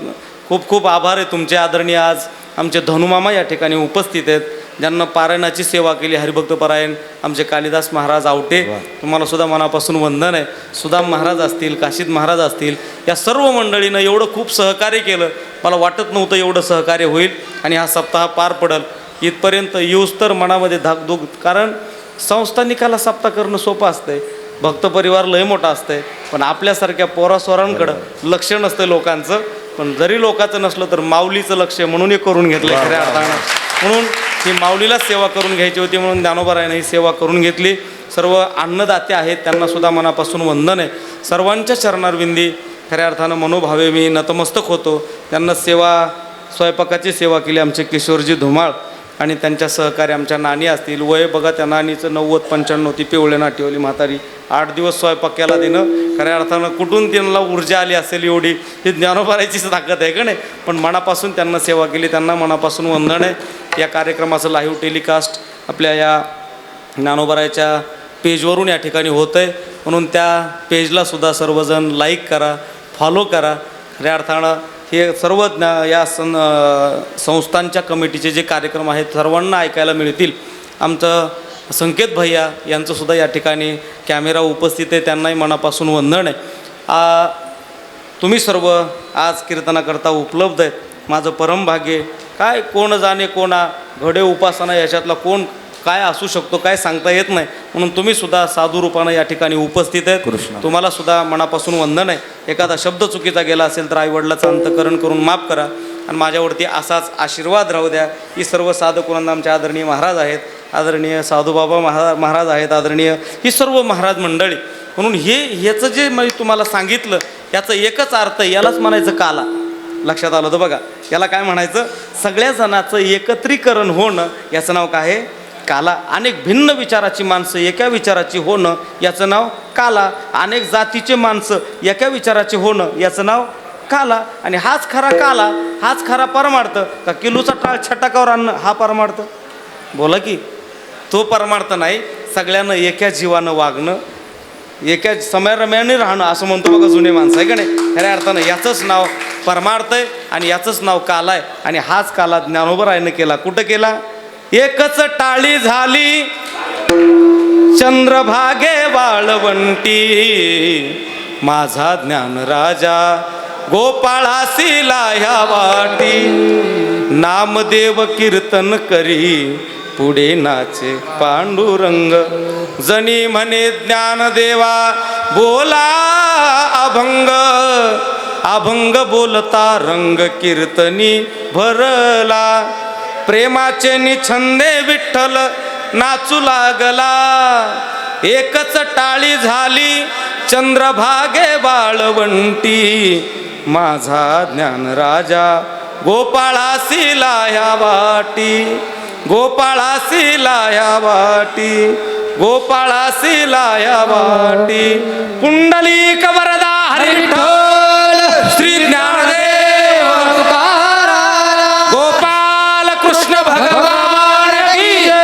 खूप खूप आभार आहे तुमचे. आदरणीय आज आमचे धनुमामा या ठिकाणी उपस्थित आहेत, ज्यांना पारायणाची सेवा केली. हरिभक्तपरायण आमचे कालिदास महाराज आवटे, तुम्हाला सुद्धा मनापासून वंदन आहे. सुदाम महाराज असतील, काशीद महाराज असतील, या सर्व मंडळीनं एवढं खूप सहकार्य केलं. मला वाटत नव्हतं एवढं सहकार्य होईल आणि हा सप्ताह पार पडेल. इथपर्यंत येऊस तर मनामध्ये धाकधूक, कारण संस्थानिकाला सप्ताह करणं सोपं असतंय, भक्त परिवार लय मोठा असतंय, पण आपल्यासारख्या पोरासोरांकडं लक्ष नसतं लोकांचं. पण जरी लोकांचं नसलं तर माऊलीचं लक्ष म्हणून हे करून घेतलं खऱ्या अर्थानं. म्हणून ही माऊलीलाच सेवा करून घ्यायची होती, म्हणून ज्ञानोबरायानं ही सेवा करून घेतली. सर्व अन्नदाते आहेत त्यांनासुद्धा मनापासून वंदन आहे. सर्वांच्या चरणारविंदी खऱ्या अर्थानं मनोभावे मी नतमस्तक होतो. त्यांना स्वयंपाकाची सेवा केली आमचे किशोरजी धुमाळ आणि त्यांच्या सहकारी आमच्या नानी असतील. वय बघा त्या नानीचं 90-95 ती पिवळे नाटीवाली म्हातारी. 8 दिवस स्वयंपाक केला तिनं. खऱ्या अर्थानं कुठून त्यांना ऊर्जा आली असेल एवढी, ही ज्ञानोबरायचीच ताकद आहे का नाही. पण मनापासून त्यांना सेवा केली, त्यांना मनापासून वंदन आहे. या कार्यक्रमाचं लाईव्ह टेलिकास्ट आपल्या या ज्ञानोबरायच्या पेजवरून या ठिकाणी होतं आहे. म्हणून त्या पेजलासुद्धा सर्वजण लाईक करा, फॉलो करा. खऱ्या अर्थानं हे सर्व या संस्थांच्या कमिटीचे जे कार्यक्रम आहेत सर्वांना ऐकायला मिळतील. आमचं संकेत भैया यांचंसुद्धा या ठिकाणी कॅमेरा उपस्थित आहे, त्यांनाही मनापासून वंदन आहे. तुम्ही सर्व आज कीर्तनाकरता उपलब्ध आहेत. माझं परम भाग्य. काय कोण जाणे कोणा घडे उपासना याच्यातला कोण काय असू शकतो काय सांगता येत नाही. म्हणून तुम्हीसुद्धा साधू रूपानं या ठिकाणी उपस्थित आहेत. तुम्हालासुद्धा मनापासून वंदन आहे. एखादा शब्द चुकीचा गेला असेल तर आईवडिलाचं अंतकरण करून माफ करा आणि माझ्यावरती असाच आशीर्वाद राहू द्या. ही सर्व साधकुरांना आमचे आदरणीय महाराज आहेत, आदरणीय साधूबाबा महाराज आहेत, आदरणीय ही सर्व महाराज मंडळी. म्हणून ह्याचं जे मी तुम्हाला सांगितलं याचं एकच अर्थ, यालाच म्हणायचं काला. लक्षात आलं तर बघा. याला काय म्हणायचं? सगळ्या जणांचं एकत्रीकरण होणं याचं नाव काय आहे? काला. अनेक भिन्न विचाराची माणसं एका विचाराची होणं याचं नाव काला. अनेक जातीचे माणसं एका विचाराचे होणं याचं नाव काला. आणि हाच खरा काला, हाच खरा परमार्थ का किलूचा टाळ छटाकावर आणणं हा परमार्थ? बोला की तो परमार्थ नाही. सगळ्यांना एका जीवानं वागणं, एका समरम्याने राहणं असं म्हणतो बघा जुने माणसं, आहे का नाही? खऱ्या अर्थानं याचंच नाव परमार्थ आहे आणि याचंच नाव काला आहे. आणि हाच काला ज्ञानोबा रायनं केला. कुठं केला? एकच टाळी झाली चंद्रभागे वाळवंटी, माझा ज्ञान राजा गोपाळासी लाह्या वाटी, नामदेव कीर्तन करी पुढे नाचे पांडुरंग, जनी म्हणे ज्ञानदेवा बोला अभंग, अभंग बोलता रंग कीर्तनी भरला, प्रेमाचे निछंदे विठ्ठल नाचू लागला, एकच टाळी झाली चंद्रभागे वाळवंटी, माझा ज्ञान राजा गोपाळासी लाह्या वाटी, गोपाळासी लाह्या वाटी, गोपाळासी लाह्या वाटी, पुंडलिक वरदा हरी विठ्ठल श्री ज्ञानदेव गोपाल कृष्ण भगवान की जय.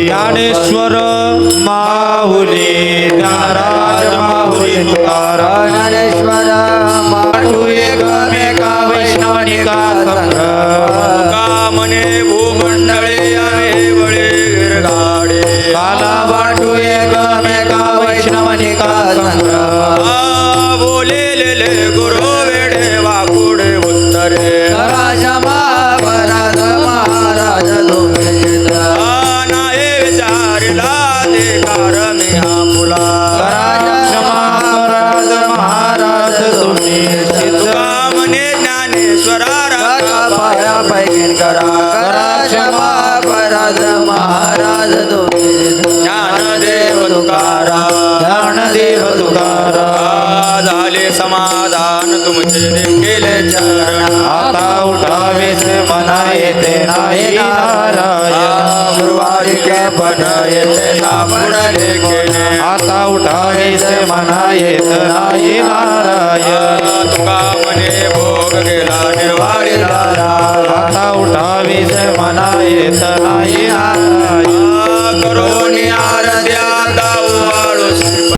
ज्ञानेश्वर माहुली ज्ञानराज माहुली तुकाराम, ज्ञानेश्वर माठू एकमेका वैष्णवनिका संग्रह, कामने भूमंडळे आहे वळे गिरगाडे, काला वाटू एकमेका वैष्णवनिका संग्रह, बोलेलेले गुरु वेडे वाकुडे उत्तरे, राजा महाराज महाराज तुम्ही चित्र, नाहे विचारिला ते कारणे आपुला, राजा महाराज महाराज तुम्ही चित्र, कामने ज्ञानेश्वरा राजा पाया पैकीन करा, राजा महाराज महाराज तुम्ही चित्र, ज्ञानदेव तुकाराम, ज्ञानदेव तुकाराम, झाले समाधान तुमचे केले चरण, आता उठावेस मना येते नाही नारायण, गुरुवारी के पण येते सापडले केले, आता उठावेस मना येत नाही नारायण, तुका म्हणे भोग गेला निर्वाळी झाला, आता उठावेस मना येत नाही नारायण, करोनी आरद्या